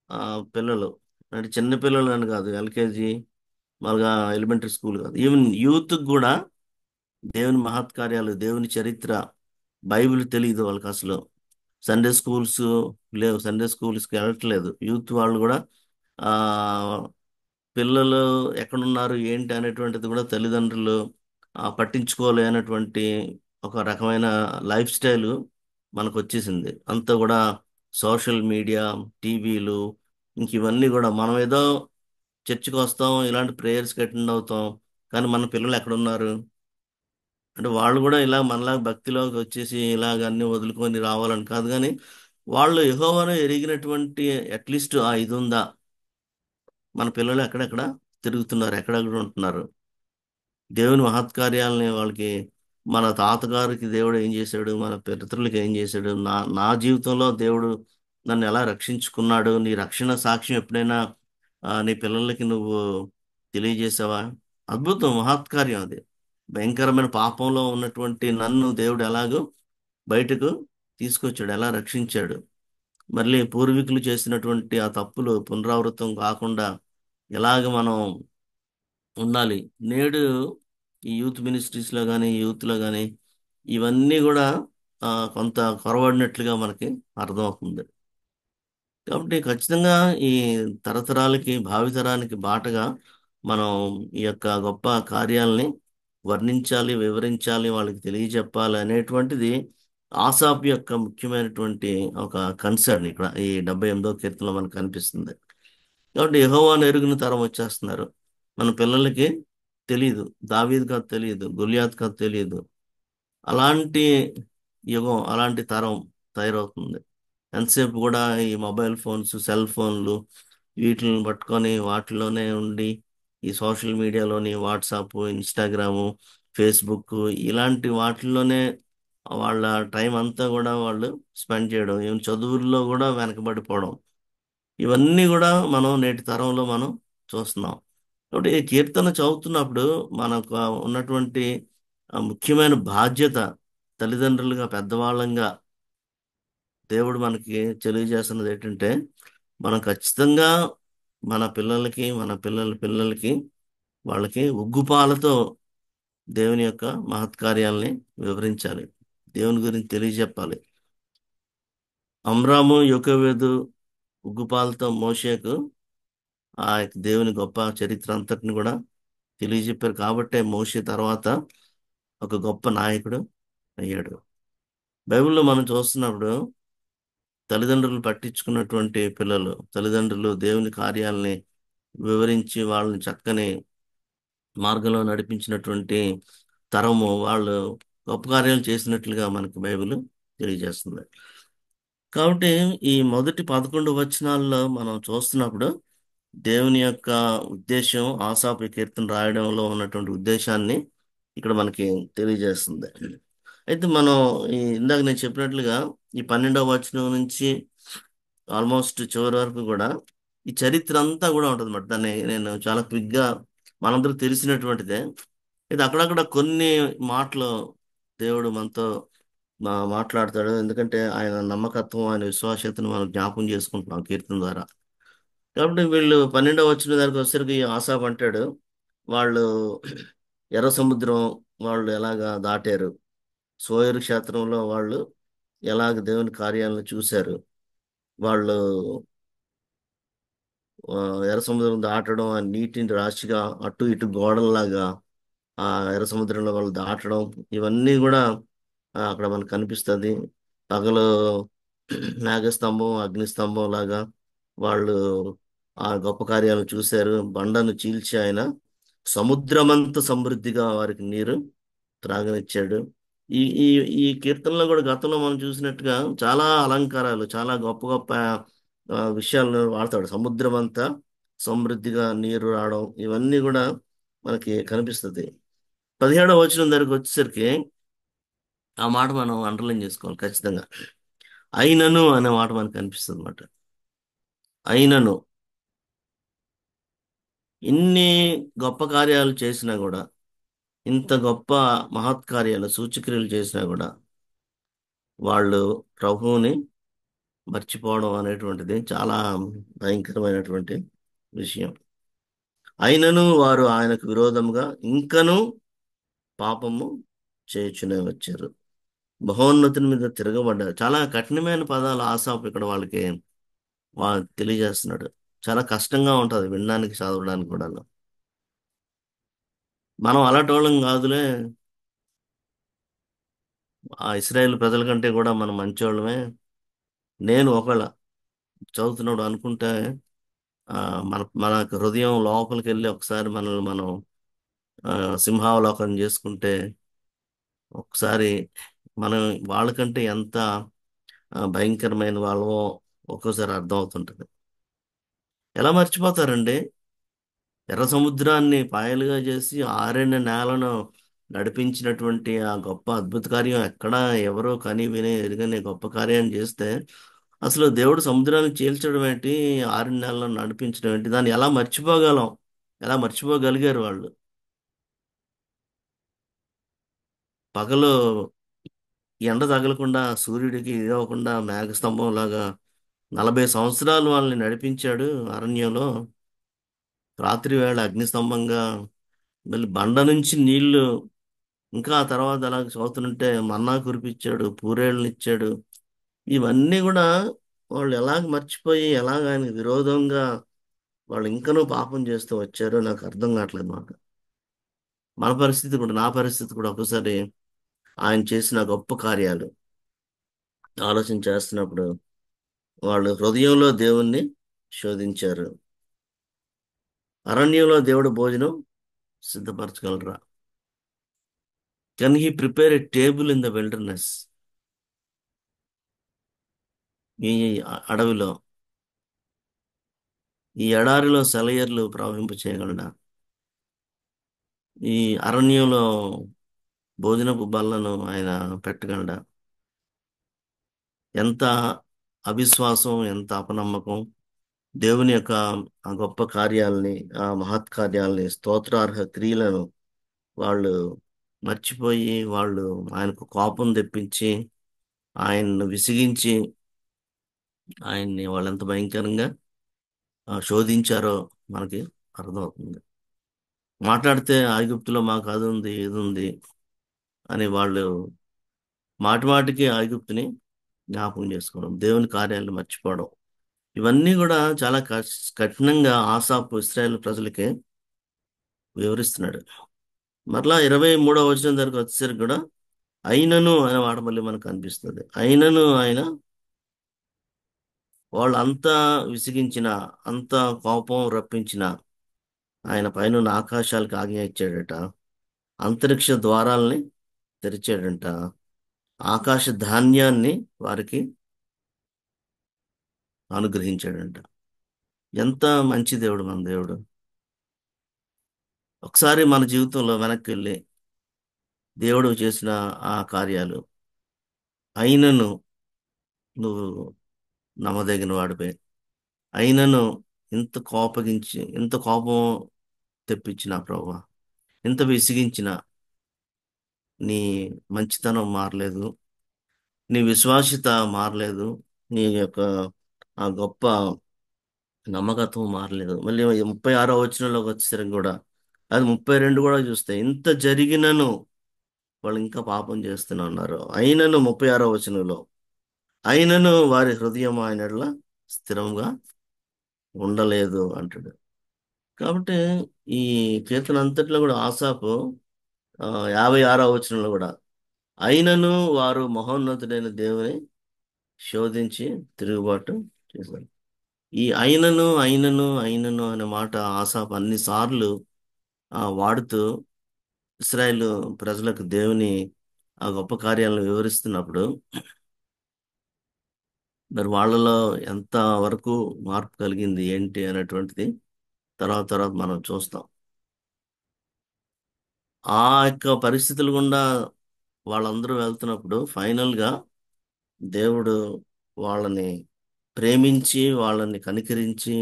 ఆ, పిల్లలు అంటే చిన్న పిల్లలు అని కాదు, ఎల్కేజీ మళ్ళా ఎలిమెంటరీ స్కూల్ కాదు, ఈవెన్ యూత్ కూడా దేవుని మహత్కార్యాలు, దేవుని చరిత్ర, బైబిల్ తెలియదు వాళ్ళకి అసలు. సండే స్కూల్స్ లేవు, సండే స్కూల్స్కి వెళ్ళట్లేదు యూత్ వాళ్ళు కూడా. ఆ పిల్లలు ఎక్కడున్నారు ఏంటి అనేటువంటిది కూడా తల్లిదండ్రులు పట్టించుకోలేనటువంటి ఒక రకమైన లైఫ్ స్టైల్ మనకు వచ్చేసింది. అంతా కూడా సోషల్ మీడియా, టీవీలు, ఇంక ఇవన్నీ కూడా మనం ఏదో చర్చికి వస్తాం, ఇలాంటి ప్రేయర్స్కి అటెండ్ అవుతాం, కానీ మన పిల్లలు ఎక్కడున్నారు అంటే వాళ్ళు కూడా ఇలా మనలా భక్తిలోకి వచ్చేసి ఇలాగ అన్ని వదులుకొని రావాలని కాదు, కానీ వాళ్ళు యెహోవాను ఎరిగినటువంటి అట్లీస్ట్ ఆ ఇది ఉందా, మన పిల్లలు ఎక్కడెక్కడ తిరుగుతున్నారు, ఎక్కడెక్కడ ఉంటున్నారు, దేవుని మహత్కార్యాలని వాళ్ళకి మన తాతగారికి దేవుడు ఏం చేశాడు, మన పితరులకు ఏం చేశాడు, నా నా జీవితంలో దేవుడు నన్ను ఎలా రక్షించుకున్నాడు, నీ రక్షణ సాక్ష్యం ఎప్పుడైనా నీ పిల్లలకి నువ్వు తెలియజేసావా? అద్భుతం, మహత్కార్యం అది. భయంకరమైన పాపంలో ఉన్నటువంటి నన్ను దేవుడు ఎలాగో బయటకు తీసుకొచ్చాడు, ఎలా రక్షించాడు. మళ్ళీ పూర్వీకులు చేసినటువంటి ఆ తప్పులు పునరావృతం కాకుండా ఎలాగ మనం ఉండాలి. నేడు ఈ యూత్ మినిస్ట్రీస్లో కానీ యూత్లో కానీ ఇవన్నీ కూడా కొంత కొరవడినట్లుగా మనకి అర్థమవుతుంది. కాబట్టి ఖచ్చితంగా ఈ తరతరాలకి భావితరానికి బాటగా మనం ఈ యొక్క గొప్ప కార్యాలని వర్ణించాలి, వివరించాలి, వాళ్ళకి తెలియజెప్పాలి అనేటువంటిది ఆసాపు యొక్క ముఖ్యమైనటువంటి ఒక కన్సర్న్ ఇక్కడ ఈ 78వ కీర్తనలో మనకు కనిపిస్తుంది. కాబట్టి యెహోవాను ఎరుగిన తరం వచ్చేస్తున్నారు. మన పిల్లలకి తెలియదు, దావీదు కథ తెలియదు, గొలియాత్ కథ తెలియదు. అలాంటి యుగం, అలాంటి తరం తయారవుతుంది. ఎంతసేపు కూడా ఈ మొబైల్ ఫోన్స్, సెల్ ఫోన్లు వీటిని పట్టుకొని వాటిలోనే ఉండి ఈ సోషల్ మీడియాలోని వాట్సాప్, ఇన్స్టాగ్రాము, ఫేస్బుక్ ఇలాంటి వాటిల్లోనే వాళ్ళ టైం అంతా కూడా వాళ్ళు స్పెండ్ చేయడం, ఈవెన్ చదువుల్లో కూడా వెనకబడిపోవడం, ఇవన్నీ కూడా మనం నేటి తరంలో మనం చూస్తున్నాం. కాబట్టి ఈ కీర్తన చదువుతున్నప్పుడు మనకు ఉన్నటువంటి ముఖ్యమైన బాధ్యత, తల్లిదండ్రులుగా పెద్దవాళ్ళంగా దేవుడు మనకి తెలియజేస్తున్నది ఏంటంటే మనం ఖచ్చితంగా మన పిల్లలకి, మన పిల్లల పిల్లలకి వాళ్ళకి ఉగ్గుపాలతో దేవుని యొక్క మహత్కార్యాల్ని వివరించాలి. దేవుని గురించి తెలియజెప్పాలి. అమ్రాము, యోకోవేదు, ఉగ్గుపాలతో మోషేకు ఆ యొక్క దేవుని గొప్ప చరిత్ర అంతటిని కూడా తెలియజెప్పారు కాబట్టే మోషే తర్వాత ఒక గొప్ప నాయకుడు అయ్యాడు. బైబిల్లో మనం చూస్తున్నప్పుడు తల్లిదండ్రులు పట్టించుకున్నటువంటి పిల్లలు, తల్లిదండ్రులు దేవుని కార్యాలని వివరించి వాళ్ళని చక్కని మార్గంలో నడిపించినటువంటి తరము వాళ్ళు గొప్ప కార్యాలు చేసినట్లుగా మనకు బైబిల్ తెలియజేస్తుంది. కాబట్టి ఈ మొదటి 11 వచనాల్లో మనం చూస్తున్నప్పుడు దేవుని యొక్క ఉద్దేశం, ఆసాపు ఈ కీర్తన రాయడంలో ఉన్నటువంటి ఉద్దేశాన్ని ఇక్కడ మనకి తెలియజేస్తుంది. అయితే మనం ఇందాక నేను చెప్పినట్లుగా ఈ 12వ వచనం నుంచి ఆల్మోస్ట్ చివరి వరకు కూడా ఈ చరిత్ర అంతా కూడా ఉంటుంది అన్నమాట. దాన్ని నేను చాలా క్విక్గా మనందరికి తెలిసినటువంటిదే. ఇది అక్కడక్కడ కొన్ని మాటలు దేవుడు మనతో మాట్లాడతాడు. ఎందుకంటే ఆయన నమ్మకత్వం, ఆయన విశ్వాస్యతను మనం జ్ఞాపకం చేసుకుంటున్నాం కీర్తన ద్వారా. కాబట్టి వీళ్ళు 12వ వచ్చిన దానికి వచ్చేసరికి ఆసాఫ్ అంటాడు, వాళ్ళు ఎర్ర సముద్రం వాళ్ళు ఎలాగా దాటారు, సోయరు క్షేత్రంలో వాళ్ళు ఎలాగ దేవుని కార్యాలను చూశారు, వాళ్ళు ఆ, ఎర్ర సముద్రం దాటడం, ఆ నీటిని రాశిగా అటు ఇటు గోడల్లాగా ఆ ఎర్ర సముద్రంలో వాళ్ళు దాటడం, ఇవన్నీ కూడా అక్కడ మనకు కనిపిస్తుంది. పగలు మేఘస్తంభం, అగ్నిస్తంభం లాగా వాళ్ళు ఆ గొప్ప కార్యాలను చూశారు. బండను చీల్చి ఆయన సముద్రమంత సమృద్ధిగా వారికి నీరు త్రాగనిచ్చాడు. ఈ ఈ ఈ కీర్తనలో కూడా గతంలో మనం చూసినట్టుగా చాలా అలంకారాలు, చాలా గొప్ప గొప్ప విషయాలను వాడతాడు. సముద్రం అంతా సమృద్ధిగా నీరు రావడం, ఇవన్నీ కూడా మనకి కనిపిస్తుంది. 17వ వచనం దగ్గరికి వచ్చేసరికి ఆ మాట మనం అండర్లైన్ చేసుకోవాలి ఖచ్చితంగా. అయినను అనే మాట మనకు కనిపిస్తుంది అన్నమాట. అయినను ఇన్ని గొప్ప కార్యాలు చేసినా కూడా, ఇంత గొప్ప మహత్కార్యాలు, సూచక్రియలు చేసినా కూడా వాళ్ళు ప్రభువుని మర్చిపోవడం అనేటువంటిది చాలా భయంకరమైనటువంటి విషయం. అయినను వారు ఆయనకు విరోధంగా ఇంకనూ పాపము చేయుచునే వచ్చారు, మహోన్నతుని మీద తిరగబడ్డారు. చాలా కఠినమైన పదాలు ఆసాపు ఇక్కడ వాళ్ళకి తెలియజేస్తున్నాడు. చాలా కష్టంగా ఉంటది వినడానికి, చదవడానికి కూడా. మనం అలాంటి వాళ్ళం కాదులే, ఆ ఇస్రాయేల్ ప్రజల కంటే కూడా మనం మంచోళ్ళమే, నేను ఒకవేళ చదువుతున్నాడు అనుకుంటే ఆ మన హృదయం లోపలికి వెళ్ళి ఒకసారి మనల్ని మనం సింహావలోకనం చేసుకుంటే ఒకసారి మనం వాళ్ళకంటే ఎంత భయంకరమైన వాళ్ళమో ఒక్కోసారి అర్థం అవుతుంటది. ఎలా మర్చిపోతారండి? ఎర్ర సముద్రాన్ని పాయలుగా చేసి ఆరిన నేలను నడిపించినటువంటి ఆ గొప్ప అద్భుత కార్యం ఎక్కడా ఎవరో కని విని ఎరుగని గొప్ప కార్యాన్ని చేస్తే అసలు దేవుడు సముద్రాన్ని చీల్చడం ఏంటి, ఆరిన నేలను నడిపించడం ఏంటి, దాన్ని ఎలా మర్చిపోగలం? ఎలా మర్చిపోగలిగారు వాళ్ళు? పగలు ఎండ తగలకుండా, సూర్యుడికి ఇది అవ్వకుండా మేఘస్తంభం లాగా 40 సంవత్సరాలు వాళ్ళని నడిపించాడు అరణ్యంలో. రాత్రి వేళ అగ్నిస్తంభంగా, మళ్ళీ బండ నుంచి నీళ్లు, ఇంకా ఆ తర్వాత అలా చదువుతుంటే మన్నా కురిపించాడు, పూరేళ్ళని ఇచ్చాడు. ఇవన్నీ కూడా వాళ్ళు ఎలాగ మర్చిపోయి, ఎలాగ ఆయనకు విరోధంగా వాళ్ళు ఇంకనూ పాపం చేస్తూ వచ్చారో నాకు అర్థం కావట్లేదు మాట. మన పరిస్థితి కూడా, నా పరిస్థితి కూడా ఒక్కోసారి ఆయన చేసిన గొప్ప కార్యాలు ఆలోచన చేస్తున్నప్పుడు వాళ్ళు హృదయంలో దేవుణ్ణి శోధించారు. అరణ్యంలో దేవుడు భోజనం సిద్ధపరచగలరా? Can he prepare a table in the wilderness? ఈ అడవిలో, ఈ ఎడారిలో సెలయర్లు ప్రవహింప చేయగలడా? ఈ అరణ్యంలో భోజనపు బల్లను ఆయన పెట్టగలడా? ఎంత అవిశ్వాసం, ఎంత అపనమ్మకం! దేవుని యొక్క ఆ గొప్ప కార్యాలని, ఆ మహత్కార్యాలని, స్తోత్రార్హ క్రియలను వాళ్ళు మర్చిపోయి, వాళ్ళు ఆయనకు కోపం తెప్పించి, ఆయన్ను విసిగించి, ఆయన్ని వాళ్ళు ఎంత భయంకరంగా శోధించారో మనకి అర్థమవుతుంది. మాట్లాడితే ఐగుప్తులో మాకు అది ఉంది ఇది ఉంది అని వాళ్ళు మాటి మాటికి ఐగుప్తుని జ్ఞాపకం చేసుకోవడం, దేవుని కార్యాలను మర్చిపోవడం, ఇవన్నీ కూడా చాలా కఠినంగా ఆసాపు ఇశ్రాయేల్ ప్రజలకి వివరిస్తున్నాడు. మరలా 23వ వచనం దగ్గరకు వచ్చేసరికి కూడా అయినను అనే మాట మళ్ళీ మనకు కనిపిస్తుంది. అయినను ఆయన వాళ్ళు అంతా విసిగించిన, అంత కోపం రప్పించిన, ఆయన పైనున్న ఆకాశాలకు ఆజ్ఞ ఇచ్చాడట, అంతరిక్ష ద్వారాల్ని తెరిచాడంట, ఆకాశ ధాన్యాన్ని వారికి అనుగ్రహించాడంట. ఎంత మంచి దేవుడు మన దేవుడు. ఒకసారి మన జీవితంలో వెనక్కి వెళ్ళి దేవుడు చేసిన ఆ కార్యాలు, అయినను నువ్వు నమ్మదగిన వాడిపై, అయినను ఇంత కోపం తెప్పించిన ప్రభువా, ఇంత విసిగించిన నీ మంచితనం మారలేదు, నీ విశ్వాస్యత మారలేదు, నీ యొక్క ఆ గొప్ప నమ్మకత్వం మారలేదు. మళ్ళీ 36వ వచనంలోకి వచ్చేసరికి కూడా, అది 32 కూడా చూస్తే ఇంత జరిగినను వాళ్ళు ఇంకా పాపం చేస్తూనే ఉన్నారు. అయినను 36వ వచనంలో, అయినను వారి హృదయం ఆయన యెడల స్థిరంగా ఉండలేదు అంటాడు. కాబట్టి ఈ కీర్తన అంతట్లో కూడా ఆసాపు ఆ, 56వ వచనంలో కూడా, అయినను వారు మహోన్నతుడైన దేవుని శోధించి తిరుగుబాటు చేశారు. ఈ అయినను అనే మాట ఆసాపు అన్నిసార్లు వాడుతూ ఇస్రాయేల్ ప్రజలకు దేవుని ఆ గొప్ప కార్యాలను వివరిస్తున్నప్పుడు మరి వాళ్ళలో ఎంత వరకు మార్పు కలిగింది ఏంటి అనేటువంటిది తర్వాత తర్వాత మనం చూస్తాం. ఆ యొక్క పరిస్థితులు గుండా వాళ్ళందరూ వెళ్తున్నప్పుడు ఫైనల్గా దేవుడు వాళ్ళని ప్రేమించి వాళ్ళని కనికరించి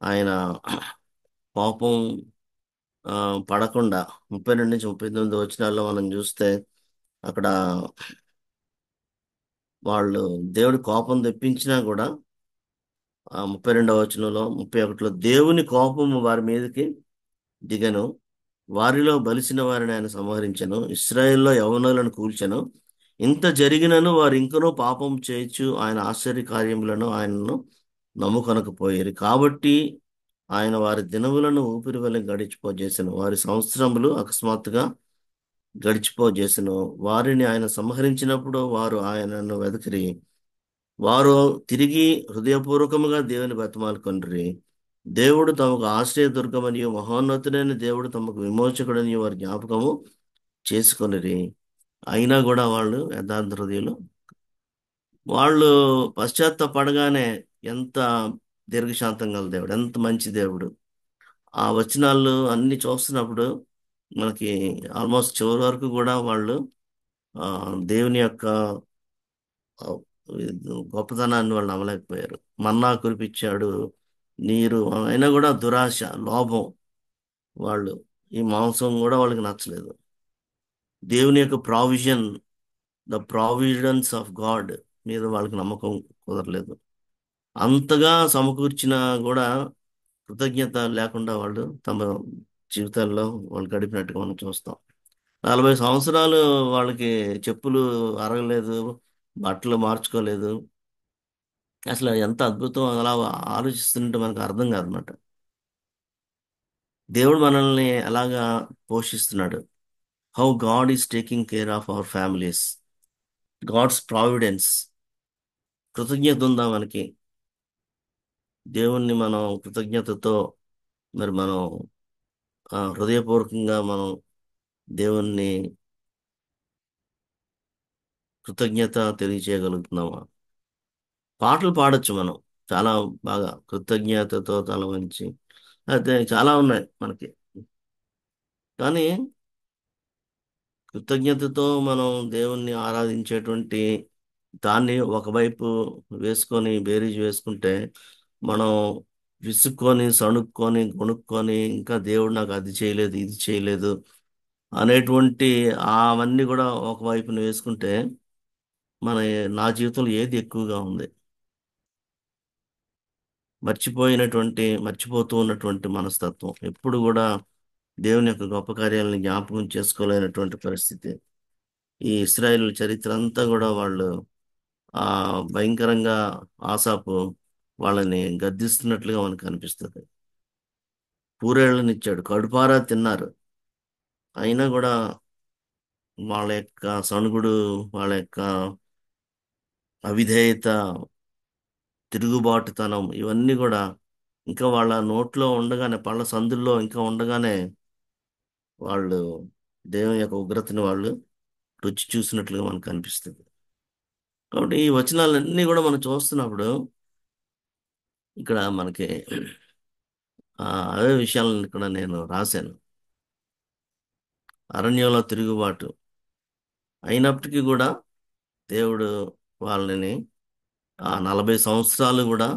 ఆయన కోపం ఆ, పడకుండా 32 నుంచి 39 వచనాల్లో మనం చూస్తే అక్కడ వాళ్ళు దేవుడి కోపం తెప్పించినా కూడా 32వ వచనంలో 31లో దేవుని కోపము వారి మీదకి దిగను, వారిలో బలిసిన వారిని ఆయన సంహరించెను, ఇశ్రాయేల్లో యవ్వనులను కూల్చెను, ఇంత జరిగినను వారు ఇంకనూ పాపం చేయొచ్చు ఆయన ఆశ్చర్య కార్యములను ఆయనను నమ్ముకొనకపోయారు. కాబట్టి ఆయన వారి దినములను ఊపిరి వలె గడిచిపోజేసెను, వారి సంవత్సరములు అకస్మాత్తుగా గడిచిపోజేసెను. వారిని ఆయన సంహరించినప్పుడు వారు ఆయనను వెదకిరి, వారు తిరిగి హృదయపూర్వకముగా దేవుని బతిమాలుకొండ్రి. దేవుడు తమకు ఆశ్రయదుర్గమనియు మహోన్నతుడైన దేవుడు తమకు విమోచకుడని వారి జ్ఞాపకము చేసుకొనిరి. అయినా కూడా వాళ్ళు యథార్థ హృదయులు. వాళ్ళు పశ్చాత్తాపడగానే ఎంత దీర్ఘశాంతం గల దేవుడు, ఎంత మంచి దేవుడు. ఆ వచనాలు అన్ని చూస్తున్నప్పుడు మనకి ఆల్మోస్ట్ చివరి వరకు కూడా వాళ్ళు ఆ, దేవుని యొక్క ఆ, గొప్పతనాన్ని వాళ్ళు నమ్మలేకపోయారు. మన్నా కురిపించాడు, నీరు, అయినా కూడా దురాశ, లోభం, వాళ్ళు ఈ మాంసం కూడా వాళ్ళకి నచ్చలేదు. దేవుని యొక్క provision, the providence of God మీద వాళ్ళకి నమ్మకం కుదరలేదు. అంతగా సమకూర్చినా కూడా కృతజ్ఞత లేకుండా వాళ్ళు తమ జీవితాల్లో వాళ్ళు గడిపినట్టుగా మనం చూస్తాం. 40 సంవత్సరాలు వాళ్ళకి చెప్పులు అరగలేదు, బట్టలు మార్చుకోలేదు. అసలు ఎంత అద్భుతం, అలా ఆలోచిస్తుంటే మనకు అర్థం కాదనమాట. దేవుడు మనల్ని ఎలాగా పోషిస్తున్నాడు, how God is taking care of our families, God's providence. కృతజ్ఞత ఉందా మనకి? దేవుణ్ణి మనం కృతజ్ఞతతో మరి మనం హృదయపూర్వకంగా మనం దేవుణ్ణి కృతజ్ఞత తెలియచేయగలుగుతున్నామా? పాటలు పాడొచ్చు మనం చాలా బాగా, కృతజ్ఞతతో తల వంచి, అయితే చాలా ఉన్నాయి మనకి. కానీ కృతజ్ఞతతో మనం దేవుణ్ణి ఆరాధించేటువంటి దాన్ని ఒకవైపు వేసుకొని బేరీజు వేసుకుంటే, మనం విసుక్కొని సణుక్కొని గొణుక్కొని ఇంకా దేవుడు నాకు అది చేయలేదు ఇది చేయలేదు అనేటువంటి అవన్నీ కూడా ఒకవైపున వేసుకుంటే మన నా జీవితంలో ఏది ఎక్కువగా ఉంది? మర్చిపోతూ ఉన్నటువంటి మనస్తత్వం ఎప్పుడు కూడా దేవుని యొక్క గొప్ప కార్యాలను జ్ఞాపకం చేసుకోలేనటువంటి పరిస్థితి. ఈ ఇస్రాయేల్ చరిత్ర అంతా కూడా వాళ్ళు ఆ భయంకరంగా ఆసాపు వాళ్ళని గద్దిస్తున్నట్లుగా మనకు అనిపిస్తుంది. పూరేళ్ళనిచ్చాడు, కడుపారా తిన్నారు. అయినా కూడా వాళ్ళ యొక్క సణుగుడు, వాళ్ళ యొక్క అవిధేయత, తిరుగుబాటుతనం, ఇవన్నీ కూడా ఇంకా వాళ్ళ నోట్లో ఉండగానే, పళ్ళ సందుల్లో ఇంకా ఉండగానే వాళ్ళు దేవుని యొక్క ఉగ్రతని వాళ్ళు రుచి చూసినట్లుగా మనకు అనిపిస్తుంది. కాబట్టి ఈ వచనాలన్నీ కూడా మనం చూస్తున్నప్పుడు ఇక్కడ మనకి ఆ, అవే విషయాలను ఇక్కడ నేను రాశాను. అరణ్యంలో తిరుగుబాటు అయినప్పటికీ కూడా దేవుడు వాళ్ళని ఆ 40 సంవత్సరాలు కూడా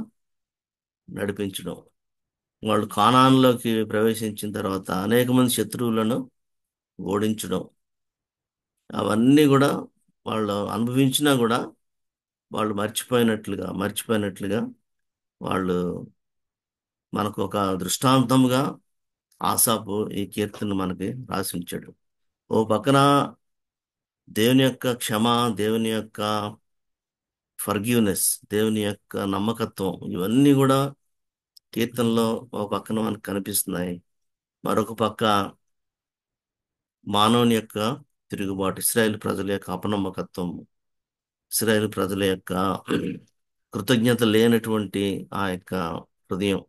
నడిపించడం, వాళ్ళు కానాన్లోకి ప్రవేశించిన తర్వాత అనేక మంది శత్రువులను ఓడించడం, అవన్నీ కూడా వాళ్ళు అనుభవించినా కూడా వాళ్ళు మర్చిపోయినట్లుగా వాళ్ళు మనకు ఒక దృష్టాంతంగా ఆసాపు ఈ కీర్తన మనకి రాసి ఉంచాడు. ఓ పక్కన దేవుని యొక్క క్షమ, దేవుని యొక్క ఫర్గివ్నెస్, దేవుని యొక్క నమ్మకత్వం, ఇవన్నీ కూడా కీర్తనలో ఒక పక్కన మనకు కనిపిస్తున్నాయి. మరొక పక్క మానవుని యొక్క తిరుగుబాటు, ఇశ్రాయేల్ ప్రజల యొక్క అపనమ్మకత్వం, ఇశ్రాయేల్ ప్రజల యొక్క కృతజ్ఞత లేనటువంటి ఆ యొక్క హృదయం,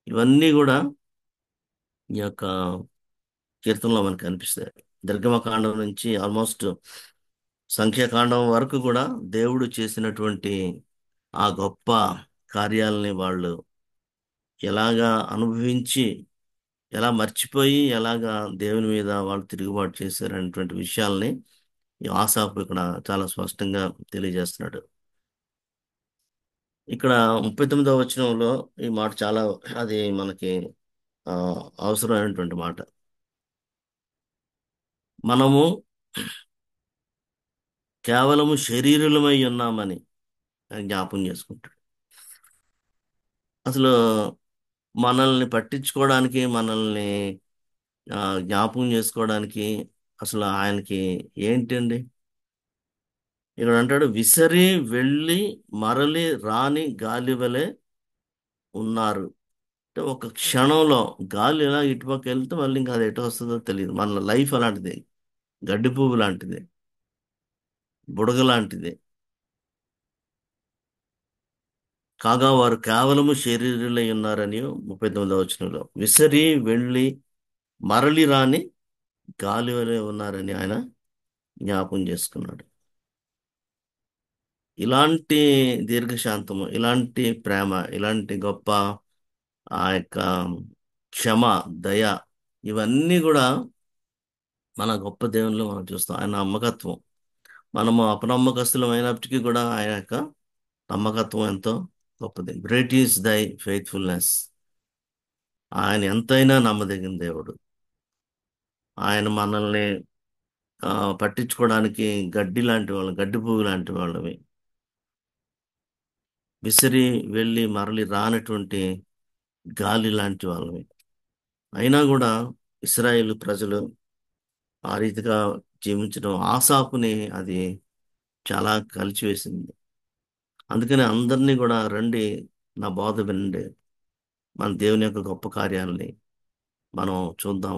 ఇవన్నీ కూడా ఈ యొక్క కీర్తనలో మనకు కనిపిస్తాయి. నిర్గమకాండం నుంచి ఆల్మోస్ట్ సంఖ్యాకాండం వరకు కూడా దేవుడు చేసినటువంటి ఆ గొప్ప కార్యాలని వాళ్ళు ఎలాగా అనుభవించి, ఎలా మర్చిపోయి, ఎలాగా దేవుని మీద వాళ్ళు తిరుగుబాటు చేశారనేటువంటి విషయాల్ని ఈ ఆసాపు ఇక్కడ చాలా స్పష్టంగా తెలియజేస్తున్నాడు. ఇక్కడ 39వ వచనంలో ఈ మాట చాలా, అది మనకి ఆ, అవసరమైనటువంటి మాట. మనము కేవలము శరీరులమై ఉన్నామని ఆయన జ్ఞాపం చేసుకుంటాడు. అసలు మనల్ని పట్టించుకోవడానికి, మనల్ని జ్ఞాపకం చేసుకోవడానికి అసలు ఆయనకి ఏంటండి? ఇక్కడ అంటాడు, విసరి వెళ్ళి మరలి రాని గాలి వలె ఉన్నారు. అంటే ఒక క్షణంలో గాలి ఎలా ఇటుపక్క వెళ్తే మళ్ళీ ఇంకా అది ఎటు వస్తుందో తెలియదు. మన లైఫ్ అలాంటిది, గడ్డి పువ్వు లాంటిది, బుడగ లాంటిది. కాగా వారు కేవలము శరీరులై ఉన్నారని 39వ వచనంలో, విసరి వెళ్ళి మరలి రాని గాలి వలె ఉన్నారని ఆయన జ్ఞాపం చేసుకున్నాడు. ఇలాంటి దీర్ఘశాంతము, ఇలాంటి ప్రేమ, ఇలాంటి గొప్ప ఆ యొక్క క్షమ, దయ, ఇవన్నీ కూడా మన గొప్ప దేవునిలో మనం చూస్తాం. ఆయన నమ్మకత్వం, మనము అపనమ్మకస్తులం అయినప్పటికీ కూడా ఆయన యొక్క నమ్మకత్వం ఎంతో గొప్పది. గ్రేట్ ఈస్ దై ఫెయిత్ఫుల్నెస్. ఆయన ఎంతైనా నమ్మదగిన దేవుడు. ఆయన మనల్ని ఆ, పట్టించుకోవడానికి గడ్డి లాంటి వాళ్ళం, గడ్డి పువ్వు లాంటి వాళ్ళవి, విసిరి వెళ్ళి మరలి రానటువంటి గాలి లాంటి వాళ్ళవి. అయినా కూడా ఇస్రాయేల్ ప్రజలు ఆ రీతిగా జీవించడం ఆసాపుని అది చాలా కలిచివేసింది. అందుకని అందరినీ కూడా రండి, నా బోధ వినండి, మన దేవుని యొక్క గొప్ప కార్యాలని మనం చూద్దాం.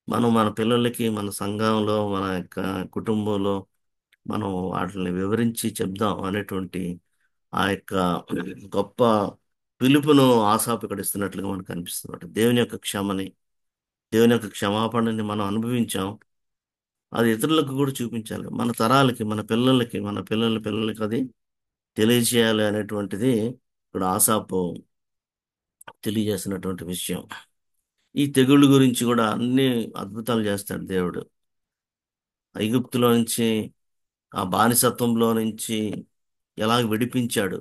మనం మన పిల్లలకి, మన సంఘంలో, మన యొక్క కుటుంబంలో మనం వాటిని వివరించి చెప్దాం అనేటువంటి ఆ యొక్క గొప్ప పిలుపును ఆసాపు ఇక్కడ ఇస్తున్నట్లుగా మనకు కనిపిస్తుంది. దేవుని యొక్క క్షమని, దేవుని యొక్క క్షమాపణని మనం అనుభవించాం. అది ఇతరులకు కూడా చూపించాలి. మన తరాలకి, మన పిల్లలకి, మన పిల్లల పిల్లలకి అది తెలియజేయాలి అనేటువంటిది ఇక్కడ ఆసాపు తెలియజేసినటువంటి విషయం. ఈ తెగుళ్ళ గురించి కూడా అన్ని అద్భుతాలు చేస్తాడు దేవుడు. ఐగుప్తులో నుంచి, ఆ బానిసత్వంలో నుంచి ఎలా విడిపించాడు.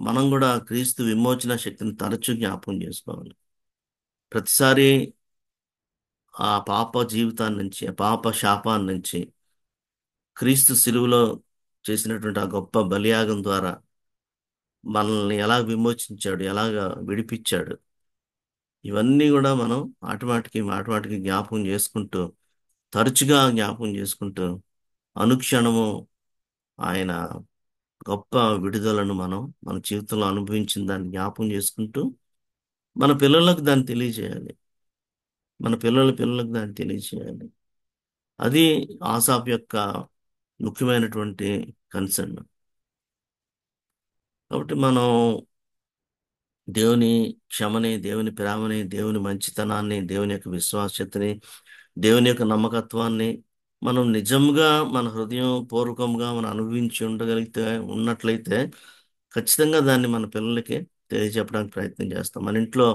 మనం కూడా క్రీస్తు విమోచన శక్తిని తరచూ జ్ఞాపకం చేసుకోవాలి. ప్రతిసారి ఆ పాప జీవితాన్ని నుంచి, ఆ పాప శాపాన్ని నుంచి క్రీస్తు శిలువలో చేసినటువంటి ఆ గొప్ప బలియాగం ద్వారా మనల్ని ఎలా విమోచించాడు, ఎలాగా విడిపించాడు. ఇవన్నీ కూడా మనం మాటిమాటికి జ్ఞాపకం చేసుకుంటూ, తరచుగా జ్ఞాపకం చేసుకుంటూ, అనుక్షణము ఆయన గొప్ప విడుదలను మనం మన జీవితంలో అనుభవించిన దాన్ని జ్ఞాపకం చేసుకుంటూ, మన పిల్లలకు దాన్ని తెలియజేయాలి. మన పిల్లలకు దాన్ని తెలియజేయాలి. అది ఆసాప్ యొక్క ముఖ్యమైనటువంటి కన్సర్న్. కాబట్టి మనం దేవుని క్షమని, దేవుని ప్రేమని, దేవుని మంచితనాన్ని, దేవుని యొక్క విశ్వాస్యతని, దేవుని యొక్క నమ్మకత్వాన్ని మనం నిజంగా మన హృదయం పూర్వకంగా మనం అనుభవించి ఉన్నట్లయితే ఖచ్చితంగా దాన్ని మన పిల్లలకి తెలియజెప్పడానికి ప్రయత్నం చేస్తాం. మన ఇంట్లో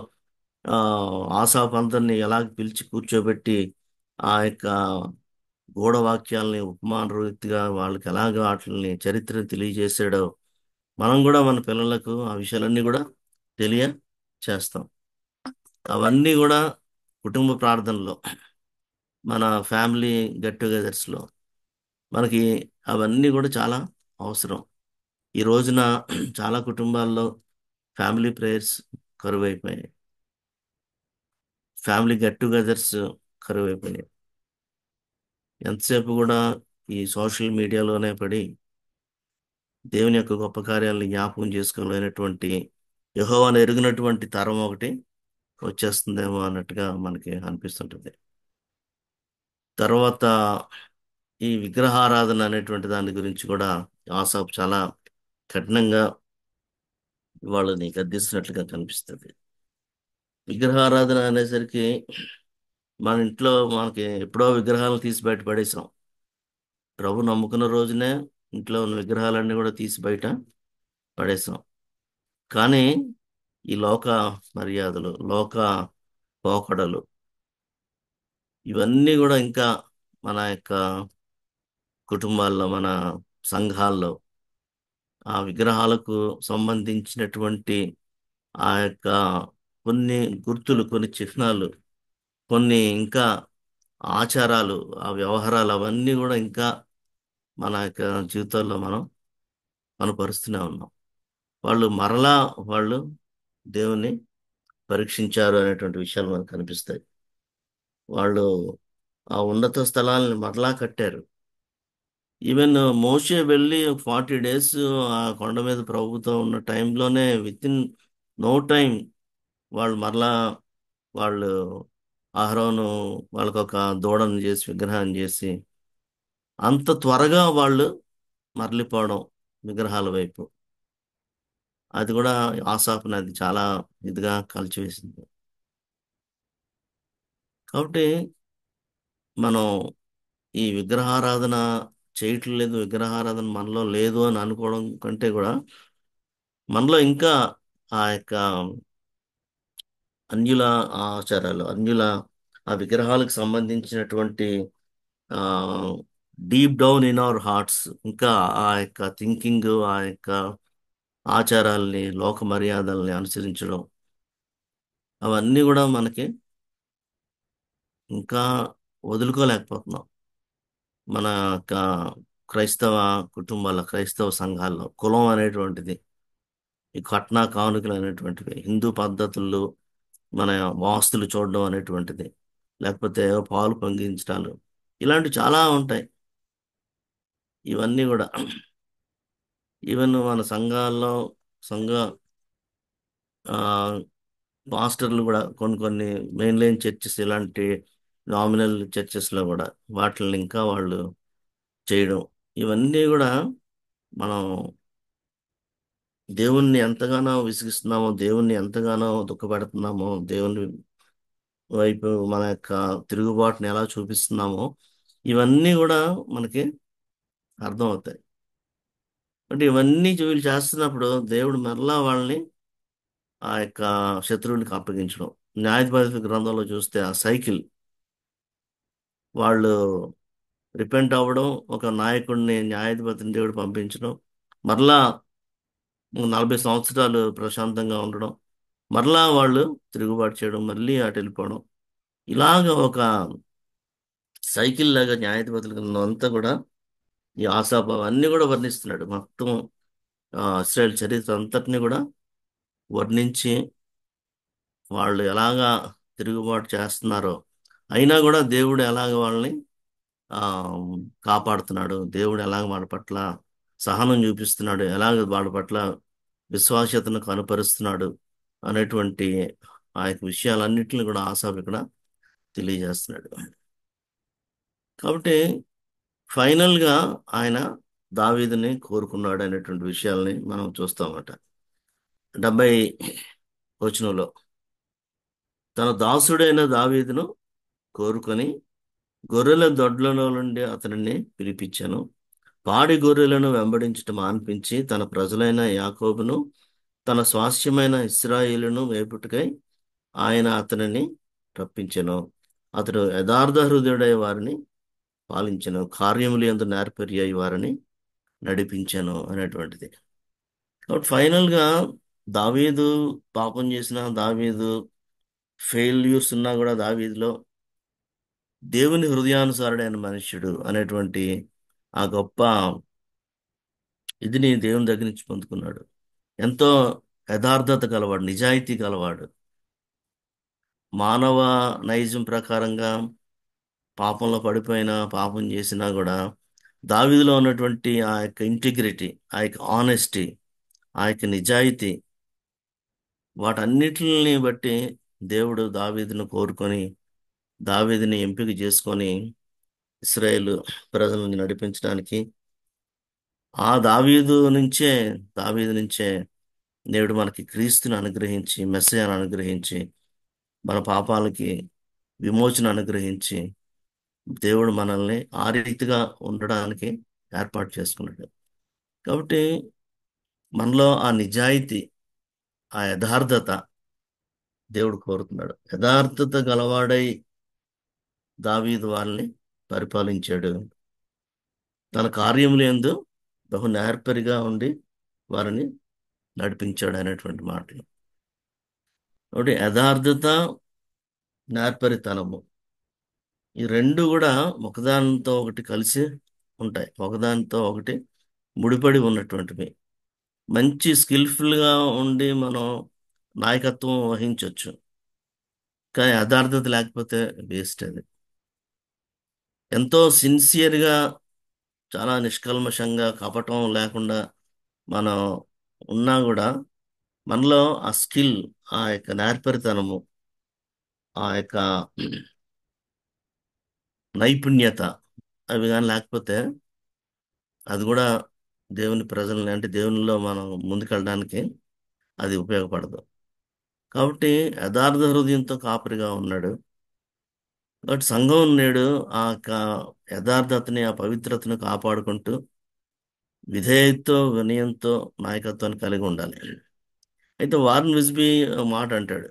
ఆ ఆసాపు అందరినీ ఎలా పిలిచి కూర్చోబెట్టి ఆ యొక్క గూఢవాక్యాలని ఉపమాన రీతిగా వాళ్ళకి ఎలాగ వాటిని చరిత్రను తెలియజేసాడో మనం కూడా మన పిల్లలకు ఆ విషయాలన్నీ కూడా తెలియ చేస్తాం. అవన్నీ కూడా కుటుంబ ప్రార్థనలో, మన ఫ్యామిలీ గెట్ టుగెదర్స్లో మనకి అవన్నీ కూడా చాలా అవసరం. ఈ రోజున చాలా కుటుంబాల్లో ఫ్యామిలీ ప్రేయర్స్ కరువైపోయాయి. ఫ్యామిలీ గెట్ టుగెదర్స్ కరువైపోయాయి. ఎంతసేపు కూడా ఈ సోషల్ మీడియాలోనే పడి దేవుని యొక్క గొప్ప కార్యాలను జ్ఞాపకం చేసుకోలేనటువంటి యెహోవాను ఎరిగినటువంటి తరం ఒకటి వచ్చేస్తుందేమో అన్నట్టుగా మనకి అనిపిస్తుంటుంది. తర్వాత ఈ విగ్రహారాధన అనేటువంటి దాని గురించి కూడా ఆసాపు చాలా కఠినంగా వాళ్ళని గద్దిస్తున్నట్లుగా కనిపిస్తుంది. విగ్రహారాధన అనేసరికి మన ఇంట్లో మనకి ఎప్పుడో విగ్రహాలను తీసి బయట పడేసాం. ప్రభు నమ్ముకున్న రోజునే ఇంట్లో ఉన్న విగ్రహాలన్నీ కూడా తీసి బయట పడేసాం. కానీ ఈ లోక మర్యాదలు, లోక పోకడలు ఇవన్నీ కూడా ఇంకా మన యొక్క కుటుంబాల్లో, మన సంఘాల్లో ఆ విగ్రహాలకు సంబంధించినటువంటి ఆ యొక్క కొన్ని గుర్తులు, కొన్ని చిహ్నాలు, కొన్ని ఇంకా ఆచారాలు, ఆ వ్యవహారాలు అవన్నీ కూడా ఇంకా మన యొక్క జీవితాల్లో మనం కనపరుస్తూనే ఉన్నాం. మరలా వాళ్ళు దేవుణ్ణి పరీక్షించారు అనేటువంటి విషయాలు మనకు కనిపిస్తాయి. వాళ్ళు ఆ ఉన్నత స్థలాలను మరలా కట్టారు. ఈవెన్ మోషే వెళ్ళి 40 డేస్ ఆ కొండ మీద ప్రభుతో ఉన్న టైంలోనే విత్ ఇన్ నో టైం వాళ్ళు మరలా వాళ్ళు అహరోను వాళ్ళకొక దూడను చేసి విగ్రహం చేసి అంత త్వరగా వాళ్ళు మరలిపోవడం విగ్రహాల వైపు, అది కూడా ఆసాపుని అది చాలా ఇదిగా కలిచివేసింది. కాబట్టి మనం ఈ విగ్రహారాధన చేయటం లేదు, విగ్రహారాధన మనలో లేదు అని అనుకోవడం కంటే కూడా మనలో ఇంకా ఆ యొక్క అన్యుల ఆచారాలు, అన్యుల ఆ విగ్రహాలకు సంబంధించినటువంటి ఆ deep down in our hearts ఇంకా ఆ యొక్క థింకింగ్, ఆ యొక్క ఆచారాల్ని, లోక మర్యాదల్ని అనుసరించడం అవన్నీ కూడా మనకి ఇంకా వదులుకోలేకపోతున్నాం. మన యొక్క క్రైస్తవ కుటుంబాల, క్రైస్తవ సంఘాల్లో కులం అనేటువంటిది, ఈ కట్న కానుకలు అనేటువంటివి, హిందూ పద్ధతుల్లో మన వాస్తులు చూడడం అనేటువంటిది, లేకపోతే పాలు పొంగించడాలు, ఇలాంటివి చాలా ఉంటాయి. ఇవన్నీ కూడా ఈవెన్ మన సంఘాల్లో సంఘ ఆ, పాస్టర్లు కూడా కొన్ని మెయిన్ లైన్ చర్చెస్ ఇలాంటి నామినల్ చర్చెస్లో కూడా వాటిని ఇంకా వాళ్ళు చేయడం, ఇవన్నీ కూడా మనం దేవుణ్ణి ఎంతగానో విసిగిస్తున్నామో, దేవుణ్ణి ఎంతగానో దుఃఖపెడుతున్నామో, దేవుని వైపు మన యొక్క తిరుగుబాటుని ఎలా చూపిస్తున్నామో ఇవన్నీ కూడా మనకి అర్థం అవుతాయి. అంటే ఇవన్నీ వీళ్ళు చేస్తున్నప్పుడు దేవుడు మరలా వాళ్ళని ఆ యొక్క శత్రువునికి అప్పగించడం. న్యాయధిపతి గ్రంథంలో చూస్తే ఆ సైకిల్, వాళ్ళు రిపెంట్ అవ్వడం, ఒక నాయకుడిని న్యాయాధిపతిని దేవుడు పంపించడం, మరలా 40 సంవత్సరాలు ప్రశాంతంగా ఉండడం, మరలా వాళ్ళు తిరుగుబాటు చేయడం, మళ్ళీ అటు వెళ్ళిపోవడం, ఇలాగ ఒక సైకిల్ లాగా న్యాయాధిపతుల గ్రంథం అంతా కూడా ఈ ఆసాపు అన్ని కూడా వర్ణిస్తున్నాడు. మొత్తం ఇస్రాయేల్ చరిత్ర అంతటిని కూడా వర్ణించి వాళ్ళు ఎలాగా తిరుగుబాటు చేస్తున్నారో అయినా కూడా దేవుడు ఎలాగ వాళ్ళని ఆ కాపాడుతున్నాడు, దేవుడు ఎలాగ వాళ్ళ పట్ల సహనం చూపిస్తున్నాడు, ఎలాగ వాళ్ళ పట్ల విశ్వాస్యతను కనుపరుస్తున్నాడు అనేటువంటి ఆ యొక్క విషయాలన్నింటినీ కూడా ఆసాపు ఇక్కడ తెలియజేస్తున్నాడు. కాబట్టి ఫైనల్ గా ఆయన దావీదుని కోరుకున్నాడు అనేటువంటి విషయాల్ని మనం చూస్తామట. 70 వచనంలో, తన దాసుడైన దావీదును కోరుకొని గొర్రెల దొడ్లలో నుండి అతనిని పిలిపించాను. పాడి గొర్రెలను వెంబడించుట మాన్పించి తన ప్రజలైన యాకోబును తన స్వాస్థ్యమైన ఇశ్రాయేలును వేపుటకై ఆయన అతనిని రప్పించెను. అతడు యథార్థ హృదయుడై వారిని పాలించెను, కార్యములు యందు నేర్పరి అయి వారిని నడిపించెను అనేటువంటిది. కాబట్టి ఫైనల్ గా దావీదు పాపం చేసిన, దావీదు ఫెయిల్యూర్స్ ఉన్నా కూడా దావీదులో దేవుని హృదయానుసారుడైన మనుష్యుడు అనేటువంటి ఆ గొప్ప ఇదిని దేవుని దగ్గర నుంచి పొందుకున్నాడు. ఎంతో యథార్థత గలవాడు, నిజాయితీ గలవాడు. మానవ నైజం ప్రకారంగా పాపంలో పడిపోయినా, పాపం చేసినా కూడా దావీదులో ఉన్నటువంటి ఆ యొక్క ఇంటిగ్రిటీ, ఆ యొక్క ఆనెస్టీ, ఆ యొక్క నిజాయితీ, వాటన్నిటిని బట్టి దేవుడు దావీదును కోరుకొని దావీదుని ఎంపిక చేసుకొని ఇశ్రాయేలు ప్రజలను నడిపించడానికి, ఆ దావీదు నుంచే నేడు మనకి క్రీస్తుని అనుగ్రహించి, మెస్సయను అనుగ్రహించి, మన పాపాలకి విమోచన అనుగ్రహించి దేవుడు మనల్ని ఆ రీతిగా ఉండడానికి ఏర్పాటు చేసుకున్నాడు. కాబట్టి మనలో ఆ నిజాయితీ, ఆ యథార్థత దేవుడు కోరుతున్నాడు. యథార్థత గలవాడై దావీదు వారిని పరిపాలించాడు. తన కార్యములు యందు బహు నేర్పరిగా ఉండి వారిని నడిపించాడు అనేటువంటి మాటలు. కాబట్టి యథార్థత, నేర్పరితనము, ఈ రెండు కూడా ఒకదానితో ఒకటి కలిసి ఉంటాయి, ఒకదానితో ఒకటి ముడిపడి ఉన్నటువంటివి. మంచి స్కిల్ఫుల్గా ఉండి మనం నాయకత్వం వహించవచ్చు, కానీ యథార్థత లేకపోతే వేస్ట్ అది. ఎంతో సిన్సియర్గా, చాలా నిష్కల్మషంగా, కపటం లేకుండా మనం ఉన్నా కూడా మనలో ఆ స్కిల్, ఆ యొక్క నేర్పరితనము, ఆ యొక్క నైపుణ్యత అవి కానీ లేకపోతే అది కూడా దేవుని ప్రజల్ని, అంటే దేవునిలో మనం ముందుకెళ్ళడానికి అది ఉపయోగపడదు. కాబట్టి యథార్థ హృదయంతో కాపరిగా ఉన్నాడు. కాబట్టి సంఘం నేడు ఆ యథార్థతని, ఆ పవిత్రతను కాపాడుకుంటూ విధేయతతో, వినయంతో నాయకత్వాన్ని కలిగి ఉండాలి. అయితే వారన్ విస్బీ ఒక మాట అంటాడు.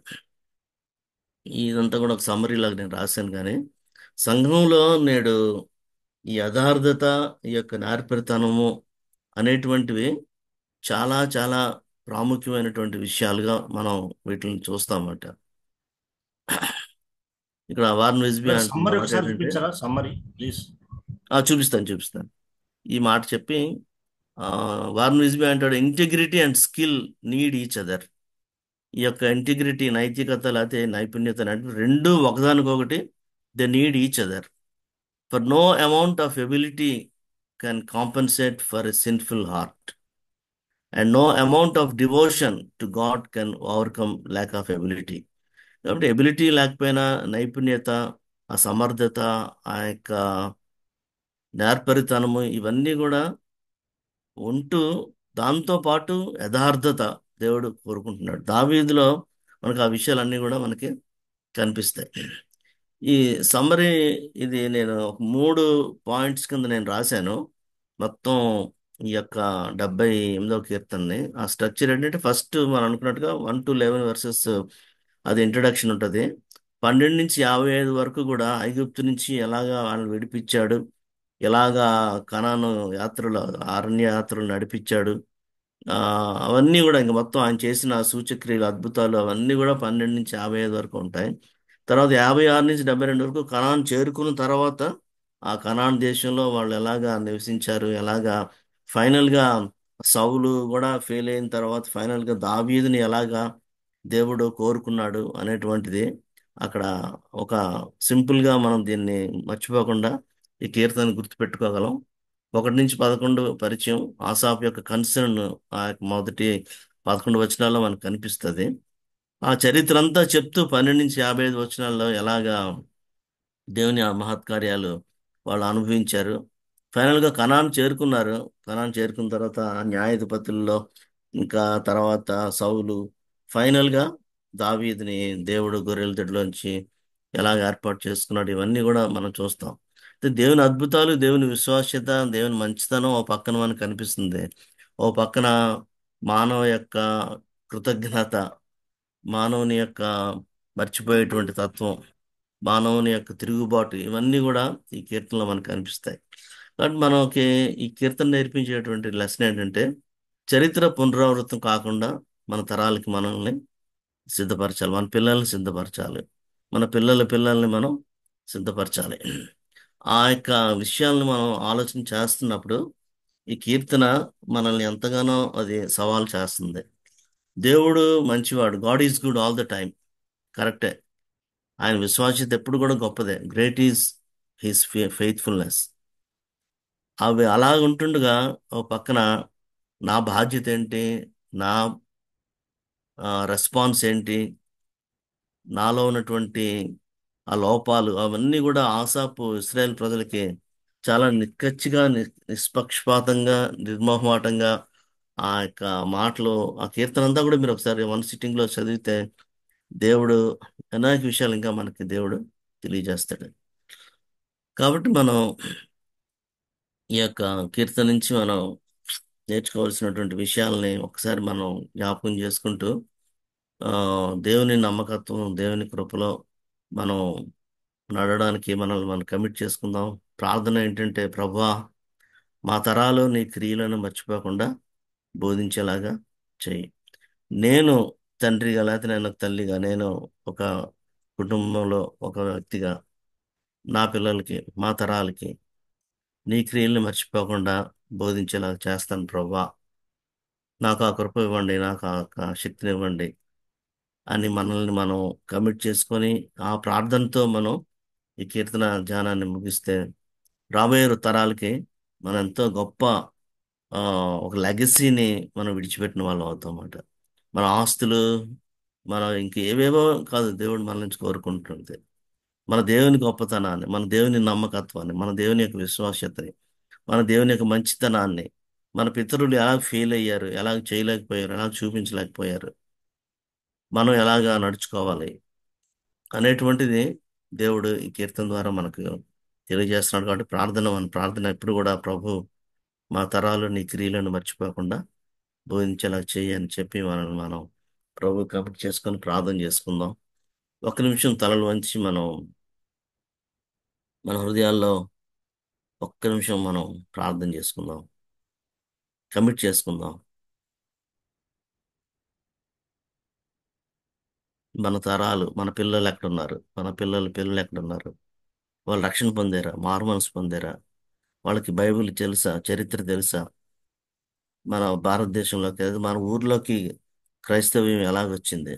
ఇదంతా కూడా ఒక సమ్మరీ లాగా నేను రాశాను, కానీ సంఘంలో నేడు ఈ యథార్థత, ఈ యొక్క నేర్పరితనము అనేటువంటివి చాలా చాలా ప్రాముఖ్యమైనటువంటి విషయాలుగా మనం వీటిని చూస్తామన్నమాట. ఇక్కడ వారన్ విస్బీ బ్రదర్ అంటున్న సమ్మరీ మాట ఒకసారి ఏంటంటే, చూపించారా? Summary please. చూపిస్తాను. ఈ మాట చెప్పి ఆ, వారన్ విస్బీ అంటాడు, integrity and skill need each other. ఈ యొక్క ఇంటిగ్రిటీ, నైతికత లేకపోతే నైపుణ్యత అంటే రెండు ఒకదానికొకటి, they need each other. For no amount of ability can compensate for a sinful heart, and no amount of devotion to God can overcome lack of ability. కాబట్టి ability లేకపోయినా నైపుణ్యత, ఆ సమర్థత, ఆ యొక్క నేర్పరితనము ఇవన్నీ కూడా ఉంటూ దాంతో పాటు యథార్థత దేవుడు కోరుకుంటున్నాడు. దావీదులో మనకు ఆ విషయాలన్నీ కూడా మనకి కనిపిస్తాయి. ఈ సమ్మరీ ఇది నేను ఒక 3 పాయింట్స్ కింద నేను రాశాను మొత్తం ఈ యొక్క 78వ కీర్తనని. ఆ స్ట్రక్చర్ ఏంటంటే, ఫస్ట్ మనం అనుకున్నట్టుగా 1 to 11 వర్సెస్ అది ఇంట్రడక్షన్ ఉంటుంది. 12 నుంచి 55 వరకు కూడా ఐగుప్తు నుంచి ఎలాగా వాళ్ళని విడిపించాడు, ఎలాగా కనాను యాత్రలు, అరణ్య యాత్రలు నడిపించాడు, ఆ, అవన్నీ కూడా ఇంక మొత్తం ఆయన చేసిన సూచక్రియలు, అద్భుతాలు అవన్నీ కూడా 12 నుంచి 55 వరకు ఉంటాయి. తర్వాత 56 నుంచి 72 వరకు కనాన్ చేరుకున్న తర్వాత ఆ కనాన్ దేశంలో వాళ్ళు ఎలాగా నివసించారు, ఎలాగా ఫైనల్గా సౌలు కూడా ఫెయిల్ అయిన తర్వాత ఫైనల్గా దావీదుని ఎలాగా దేవుడు కోరుకున్నాడు అనేటువంటిది అక్కడ ఒక సింపుల్గా మనం దీన్ని మర్చిపోకుండా ఈ కీర్తన గుర్తుపెట్టుకోగలం. 1-11 పరిచయం ఆసాఫ్ యొక్క కన్సర్న్ ఆ యొక్క మొదటి 11 వచనాల్లో మనకు కనిపిస్తుంది. ఆ చరిత్ర అంతా చెప్తూ 12-55 వచనాల్లో ఎలాగా దేవుని ఆ మహత్కార్యాలు వాళ్ళు అనుభవించారు. ఫైనల్గా కనాన్ చేరుకున్నారు. కనాన్ చేరుకున్న తర్వాత ఆ న్యాయాధిపతుల్లో ఇంకా తర్వాత సౌలు ఫైనల్గా దావీదుని దేవుడు గొర్రెల దొడ్లోంచి ఎలాగ ఏర్పాటు చేసుకున్నాడు ఇవన్నీ కూడా మనం చూస్తాం. అయితే దేవుని అద్భుతాలు, దేవుని విశ్వాస్యత, దేవుని మంచితనం ఓ పక్కన మనకు కనిపిస్తుంది. ఓ పక్కన మానవ యొక్క కృతజ్ఞత, మానవుని యొక్క మర్చిపోయేటువంటి తత్వం, మానవుని యొక్క తిరుగుబాటు ఇవన్నీ కూడా ఈ కీర్తనలో మనకు కనిపిస్తాయి. కాబట్టి మనకి ఈ కీర్తన నేర్పించేటువంటి లెసన్ ఏంటంటే చరిత్ర పునరావృతం కాకుండా మన తరాలకి మనల్ని సిద్ధపరచాలి, మన పిల్లల్ని సిద్ధపరచాలి, మన పిల్లల పిల్లల్ని మనం సిద్ధపరచాలి. ఆ యొక్క విషయాలను మనం ఆలోచన చేస్తున్నప్పుడు ఈ కీర్తన మనల్ని ఎంతగానో అది సవాల్ చేస్తుంది. దేవుడు మంచివాడు, God is good all the time, కరెక్టే. ఆయన విశ్వాస్యత ఎప్పుడు కూడా గొప్పదే. Great is his faithfulness. అవి అలా ఉంటుండగా ఓ పక్కన నా బాధ్యత ఏంటి, నా రెస్పాన్స్ ఏంటి, నాలో ఉన్నటువంటి ఆ లోపాలు అవన్నీ కూడా ఆసాపు ఇస్రాయేల్ ప్రజలకి చాలా నిక్కచ్చిగా నిష్పక్షపాతంగా నిర్మోహమాటంగా ఆ యొక్క మాటలు, ఆ కీర్తన అంతా కూడా మీరు ఒకసారి వన్ సిట్టింగ్ లో చదివితే దేవుడు అనేక విషయాలు ఇంకా మనకి దేవుడు తెలియజేస్తాడు. కాబట్టి మనం ఈ యొక్క కీర్తన నుంచి మనం నేర్చుకోవాల్సినటువంటి విషయాల్ని ఒకసారి మనం జ్ఞాపకం చేసుకుంటూ ఆ దేవుని నమ్మకత్వం, దేవుని కృపలో మనం నడవడానికి మనల్ని మనం కమిట్ చేసుకుందాం. ప్రార్థన ఏంటంటే, ప్రభువా మా తరాలు నీ క్రియలను మర్చిపోకుండా బోధించేలాగా చెయ్యి. నేను తండ్రిగా లేకపోతే నేను ఒక తల్లిగా, నేను ఒక కుటుంబంలో ఒక వ్యక్తిగా నా పిల్లలకి, మా తరాలకి నీ క్రియల్ని మర్చిపోకుండా బోధించేలాగా చేస్తాను ప్రభువా. నాకు ఆ కృప ఇవ్వండి, నాకు ఆ శక్తిని ఇవ్వండి అని మనల్ని మనం కమిట్ చేసుకొని ఆ ప్రార్థనతో మనం ఈ కీర్తన ధ్యానాన్ని ముగిస్తే రాబోయే తరాలకి మనం ఎంతో గొప్ప ఆ, ఒక లెగసీని మనం విడిచిపెట్టిన వాళ్ళం అవుతాం అన్నమాట. మన ఆస్తులు, మన ఇంకేవేవో కాదు దేవుడు మన నుంచి కోరుకుంటుంది. మన దేవుని గొప్పతనాన్ని, మన దేవుని నమ్మకత్వాన్ని, మన దేవుని యొక్క విశ్వాస్యతని, మన దేవుని యొక్క మంచితనాన్ని, మన పితరులు ఎలా ఫెయిల్ అయ్యారు, ఎలా చేయలేకపోయారు, ఎలా చూపించలేకపోయారు, మనం ఎలాగా నడుచుకోవాలి అనేటువంటిది దేవుడు ఈ కీర్తన ద్వారా మనకు తెలియజేస్తున్నాడు. కాబట్టి మన ప్రార్థన ఎప్పుడు కూడా ప్రభు మా తరాలు నీ క్రియలను మర్చిపోకుండా బోధించేలా చేయి అని చెప్పి మనల్ని మనం ప్రభు కమిట్ చేసుకొని ప్రార్థన చేసుకుందాం. ఒక్క నిమిషం తలలు వంచి మనం మన హృదయాల్లో ఒక్క నిమిషం మనం ప్రార్థన చేసుకుందాం, కమిట్ చేసుకుందాం. మన తరాలు, మన పిల్లలు ఎక్కడున్నారు, మన పిల్లలు ఎక్కడున్నారు, వాళ్ళు రక్షణ పొందారా, మారు మనసు పొందారా, వాళ్ళకి బైబిల్ తెలుసా, చరిత్ర తెలుసా, మన భారతదేశంలోకి మన ఊర్లోకి క్రైస్తవ్యం ఎలాగొచ్చింది,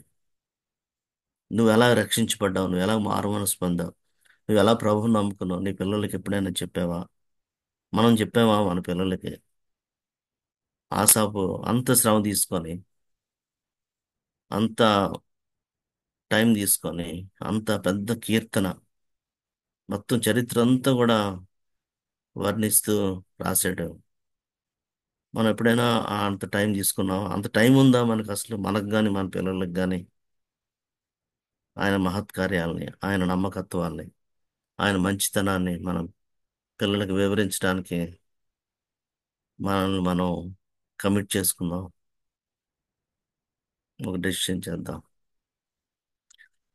నువ్వు ఎలా రక్షించబడ్డావు, నువ్వు ఎలా మారు మనసు పొందావు, నువ్వు ఎలా ప్రభువుని నమ్ముకున్నావు, నీ పిల్లలకి ఎప్పుడైనా చెప్పావా? మనం చెప్పామా మన పిల్లలకి? ఆసాపు అంత శ్రమ తీసుకొని, అంత టైం తీసుకొని, అంత పెద్ద కీర్తన మొత్తం చరిత్ర అంతా కూడా వర్ణిస్తూ రాశాడు. మనం ఎప్పుడైనా అంత టైం తీసుకున్నాం? అంత టైం ఉందా మనకు అసలు, మనకు కానీ మన పిల్లలకి కానీ ఆయన మహత్కార్యాలని, ఆయన నమ్మకత్వాన్ని, ఆయన మంచితనాన్ని మనం పిల్లలకు వివరించడానికి మనల్ని మనం కమిట్ చేసుకుందాం. ఒక డెసిషన్ చేద్దాం.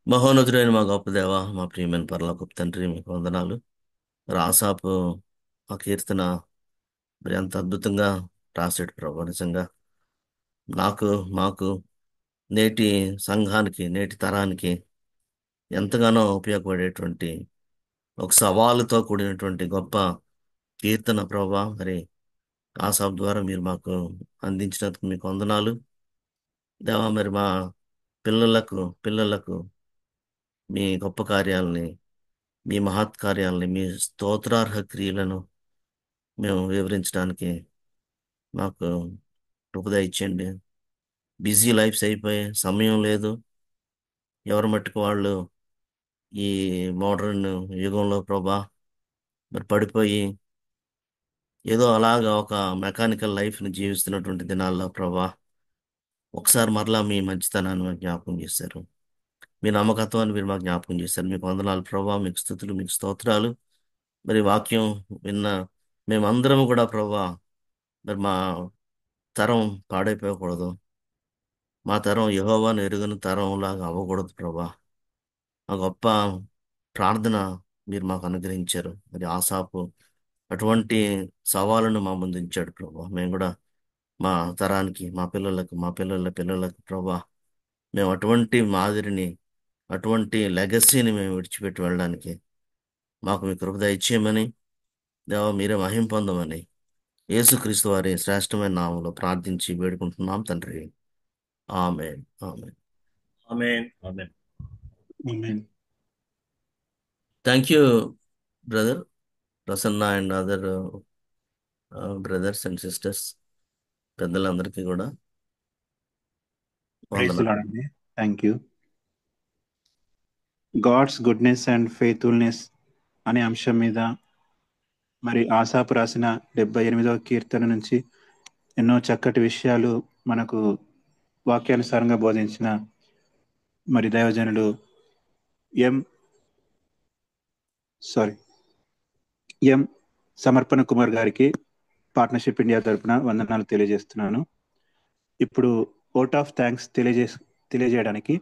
మహోన్నతుడైన మా గొప్ప దేవ, మా ప్రియమైన పరలోకపు తండ్రి, మీకు వందనాలు. రాసాపు ఆ కీర్తన మరి అంత అద్భుతంగా రాసాడు ప్రభు. నిజంగా నాకు, మాకు, నేటి సంఘానికి, నేటి తరానికి ఎంతగానో ఉపయోగపడేటువంటి ఒక సవాలుతో కూడినటువంటి గొప్ప కీర్తన ప్రభా. మరి ఆసాప్ ద్వారా మీరు మాకు అందించినందుకు మీకు వందనాలు దేవా. మరి పిల్లలకు మీ గొప్ప కార్యాలని, మీ మహత్ కార్యాలని, మీ స్తోత్రార్హ క్రియలను మేము వివరించడానికి మాకు కృప దయచేయండి. బిజీ లైఫ్స్ అయిపోయి సమయం లేదు. ఎవరి మట్టుకు వాళ్ళు ఈ మోడర్న్ యుగంలో ప్రభా మరి పడిపోయి ఏదో అలాగా ఒక మెకానికల్ లైఫ్ని జీవిస్తున్నటువంటి దినాల్లో ప్రభా ఒకసారి మరలా మీ మంచితనాన్ని మాకు జ్ఞాపకం చేశారు. మీ నమ్మకత్వాన్ని మీరు మాకు జ్ఞాపకం చేశారు. మీకు వందనాలు ప్రభా, మీకు స్తుతులు, మీకు స్తోత్రాలు. మరి వాక్యం విన్న మేమందరం కూడా ప్రభా మరి మా తరం పాడైపోకూడదు. మా తరం యెహోవాను ఎరుగని తరం లాగా అవ్వకూడదు ప్రభా. ఆ గొప్ప ప్రార్థన మీరు మాకు అనుగ్రహించారు. మరి ఆసాపు అటువంటి సవాళ్ళను మా ముందు ఉంచాడు ప్రభా. మేము కూడా మా తరానికి, మా పిల్లలకు, మా పిల్లల పిల్లలకు ప్రభా మేము అటువంటి మాదిరిని, అటువంటి లెగసీని మేము విడిచిపెట్టి వెళ్ళడానికి మాకు మీ కృప దయచేయమని, దేవా మీరే మహిం పొందమని యేసుక్రీస్తు వారి శ్రేష్టమైన నామంలో ప్రార్థించి వేడుకుంటున్నాం తండ్రి. ఆమేన్. ఆమేన్. ఆమేన్. ఆమేన్. ఆమేన్. Thank you brother Prasanna and other brothers and sisters, పెద్దలందరికీ కూడా ప్రైజ్ వందనాలు. లార్డ్ అండి. Thank you. God's goodness and faithfulness అనే అంశం మీద మరి ఆసాపు రాసిన 78వ కీర్తన నుంచి ఎన్నో చక్కటి విషయాలు మనకు వాక్యానుసారంగా బోధించిన మరి దైవజనులు ఎం సారీ ఎం సమర్పణ కుమార్ గారికి పార్ట్నర్షిప్ ఇండియా తరపున వందనాలు తెలియజేస్తున్నాను. ఇప్పుడు ఓట్ ఆఫ్ థ్యాంక్స్ తెలియజేయడానికి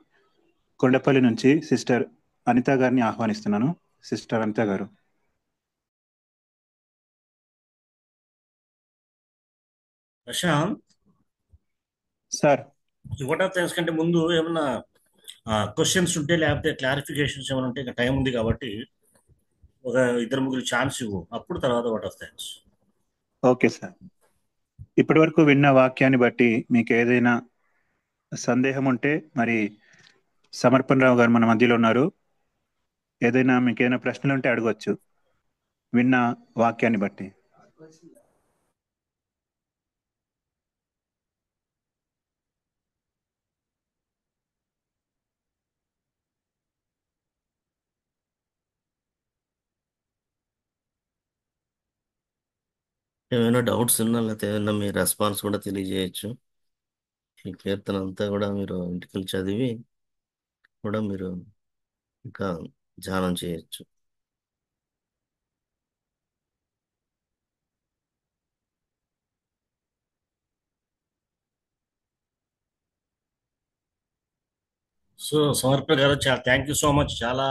కొండపల్లి నుంచి సిస్టర్ అనిత గారిని ఆహ్వానిస్తున్నాను. సిస్టర్ అనిత గారు. ప్రశాంత్, సార్. ఈ ఓట్ ఆఫ్ థ్యాంక్స్ కంటే ముందు ఏమన్నా క్వశ్చన్స్ ఉంటే లేకపోతే క్లారిఫికేషన్స్ ఏమైనా ఉంటే ఇంకా టైం ఉంది కాబట్టి ఒక ఇద్దరు ముగ్గురు ఛాన్స్ ఇవ్వు, అప్పుడు తర్వాత vote of thanks. Okay sir. ఇప్పటి వరకు విన్న వాక్యాన్ని బట్టి మీకు ఏదైనా సందేహం ఉంటే మరి సమర్పణ రావు గారు మన మధ్యలో ఉన్నారు. ఏదైనా మీకు ఏదైనా ప్రశ్నలు ఉంటే అడగవచ్చు విన్న వాక్యాన్ని బట్టి. ఏమైనా డౌట్స్ ఉన్నా లేకపోతే ఏమైనా మీ రెస్పాన్స్ కూడా తెలియజేయచ్చు. ఈ కీర్తన అంతా కూడా మీరు ఇంటికి చదివి కూడా మీరు ఇంకా ధ్యానం చేయొచ్చు. సో సమర్పణ గారు, చాలా థ్యాంక్ యూ సో మచ్. చాలా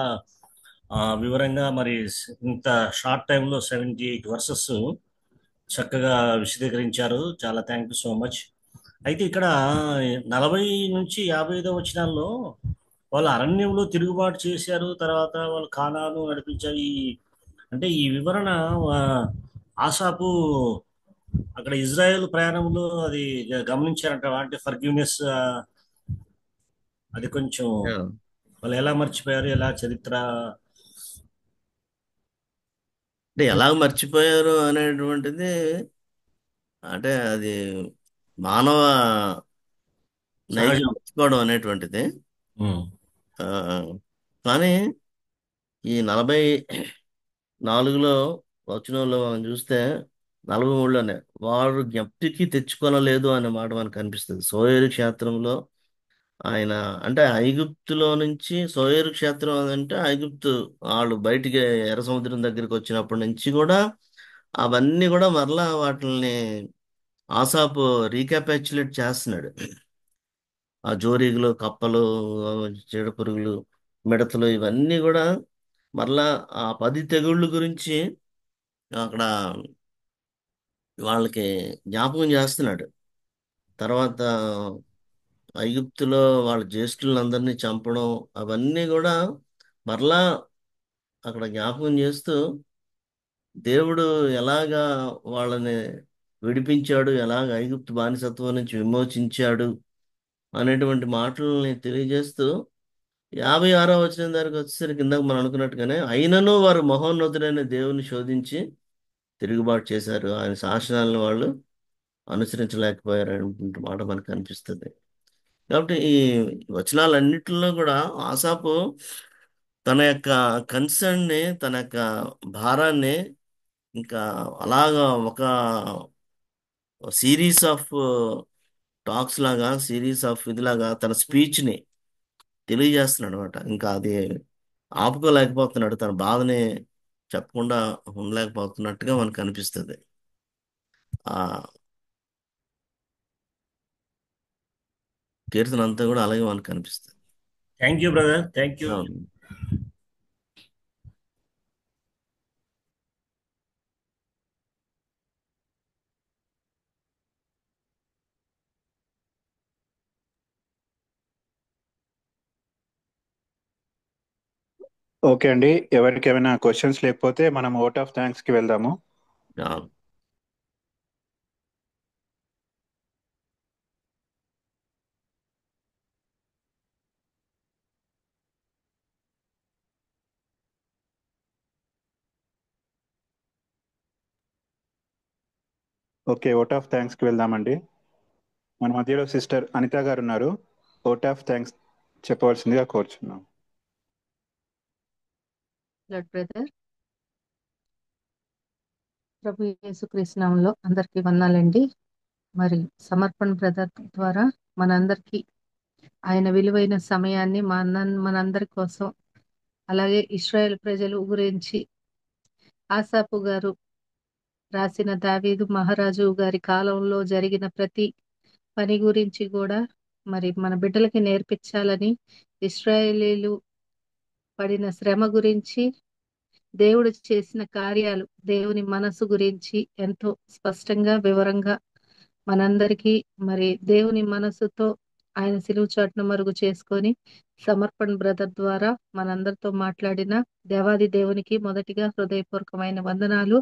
వివరంగా మరి ఇంత షార్ట్ టైంలో 78 వర్సెస్ చక్కగా విశదీకరించారు. చాలా థ్యాంక్ యూ సో మచ్. అయితే ఇక్కడ 40 నుంచి 55 వచనాల్లో వాళ్ళు అరణ్యంలో తిరుగుబాటు చేశారు, తర్వాత వాళ్ళు కానాను నడిపించారు. అంటే ఈ వివరణ ఆ, ఆసాపు అక్కడ ఇజ్రాయెల్ ప్రయాణంలో అది గమనించారంట. అంటే ఫర్గివ్నెస్, అది కొంచెం Yeah. వాళ్ళు ఎలా మర్చిపోయారు, ఎలా చరిత్ర. అంటే ఎలా మర్చిపోయారు అనేటువంటిది అంటే అది మానవ నైజం సహజం. మర్చిపోవడం అనేటువంటిది. ఉమ్. ఆ, కానీ ఈ 44లో వచనంలో మనం చూస్తే 43లోనే వారు జ్ఞప్తికి తెచ్చుకొనలేదు అనే మాట మనకు కనిపిస్తుంది. సోయేరు క్షేత్రంలో ఆయన అంటే ఐగుప్తులో నుంచి సోయేరు క్షేత్రం అంటే ఐగుప్తు వాళ్ళు బయటికి ఎర్ర సముద్రం దగ్గరికి వచ్చినప్పటి నుంచి కూడా అవన్నీ కూడా మరలా వాటిని ఆసాపు రీక్యాపాచ్యులేట్ చేస్తున్నాడు. ఆ జోరీగులు, కప్పలు, చీడపురుగులు, మిడతలు ఇవన్నీ కూడా మరలా ఆ 10 తెగుళ్ళ గురించి అక్కడ వాళ్ళకి జ్ఞాపకం చేస్తున్నాడు. తర్వాత ఐగుప్తులో వాళ్ళ జ్యేష్ఠులందరినీ చంపడం అవన్నీ కూడా మరలా అక్కడ జ్ఞాపకం చేస్తూ దేవుడు ఎలాగా వాళ్ళని విడిపించాడు, ఎలాగ ఐగుప్తు బానిసత్వం నుంచి విమోచించాడు అనేటువంటి మాటల్ని తెలియజేస్తూ 56వ వచనం దగ్గరకు వచ్చేసరికి ఇందాక మనం అనుకున్నట్టుగానే అయినను వారు మహోన్నతుడైన దేవుని శోధించి తిరుగుబాటు చేశారు, ఆయన శాసనాలను వాళ్ళు అనుసరించలేకపోయారు అనేటువంటి మాట మనకు కనిపిస్తుంది. కాబట్టి ఈ వచనాలన్నిటిలో కూడా ఆసాపు తన యొక్క కన్సర్న్ని, తన యొక్క భారాన్ని ఇంకా అలాగా ఒక సిరీస్ ఆఫ్ టాక్స్ లాగా, సిరీస్ ఆఫ్ ఇదిలాగా తన స్పీచ్ని తెలియజేస్తున్నాడు అనమాట. ఇంకా అది ఆపుకోలేకపోతున్నాడు, తన బాధని చెప్పకుండా ఉండలేకపోతున్నట్టుగా మనకు కనిపిస్తుంది. ఆ కీర్తన అంతా కూడా అలాగే మనకు కనిపిస్తుంది. Thank you brother, thank you. అవును. ఓకే అండి, ఎవరికి ఏమైనా క్వశ్చన్స్ లేకపోతే మనం ఓట్ ఆఫ్ థ్యాంక్స్ కి వెళ్దాము. అవును. ఓకే, ఓట్ ఆఫ్ థ్యాంక్స్ కి వెళ్దామండి. మన మధ్యలో సిస్టర్ అనిత గారు ఉన్నారు. ఓట్ ఆఫ్ థ్యాంక్స్ చెప్పవలసిందిగా కోరుచున్నాం. బ్రదర్, ప్రభు యేసుక్రీస్తు నామములో అందరికీ వందనాలండి. మరి సమర్పణ బ్రదర్ ద్వారా మనందరికీ ఆయన విలువైన సమయాన్ని మనందరి కోసం, అలాగే ఇశ్రాయేల్ ప్రజలు గురించి ఆసాపు గారు రాసిన దావీదు మహారాజు గారి కాలంలో జరిగిన ప్రతి పని గురించి కూడా మరి మన బిడ్డలకి నేర్పించాలని, ఇశ్రాయేలీలు పడిన శ్రమ గురించి, దేవుడు చేసిన కార్యాలు, దేవుని మనసు గురించి ఎంతో స్పష్టంగా వివరంగా మనందరికీ మరి దేవుని మనసుతో ఆయన సిలువ చాటును మరుగు చేసుకొని సమర్పణ బ్రదర్ ద్వారా మనందరితో మాట్లాడిన దేవాది దేవునికి మొదటిగా హృదయపూర్వకమైన వందనాలు.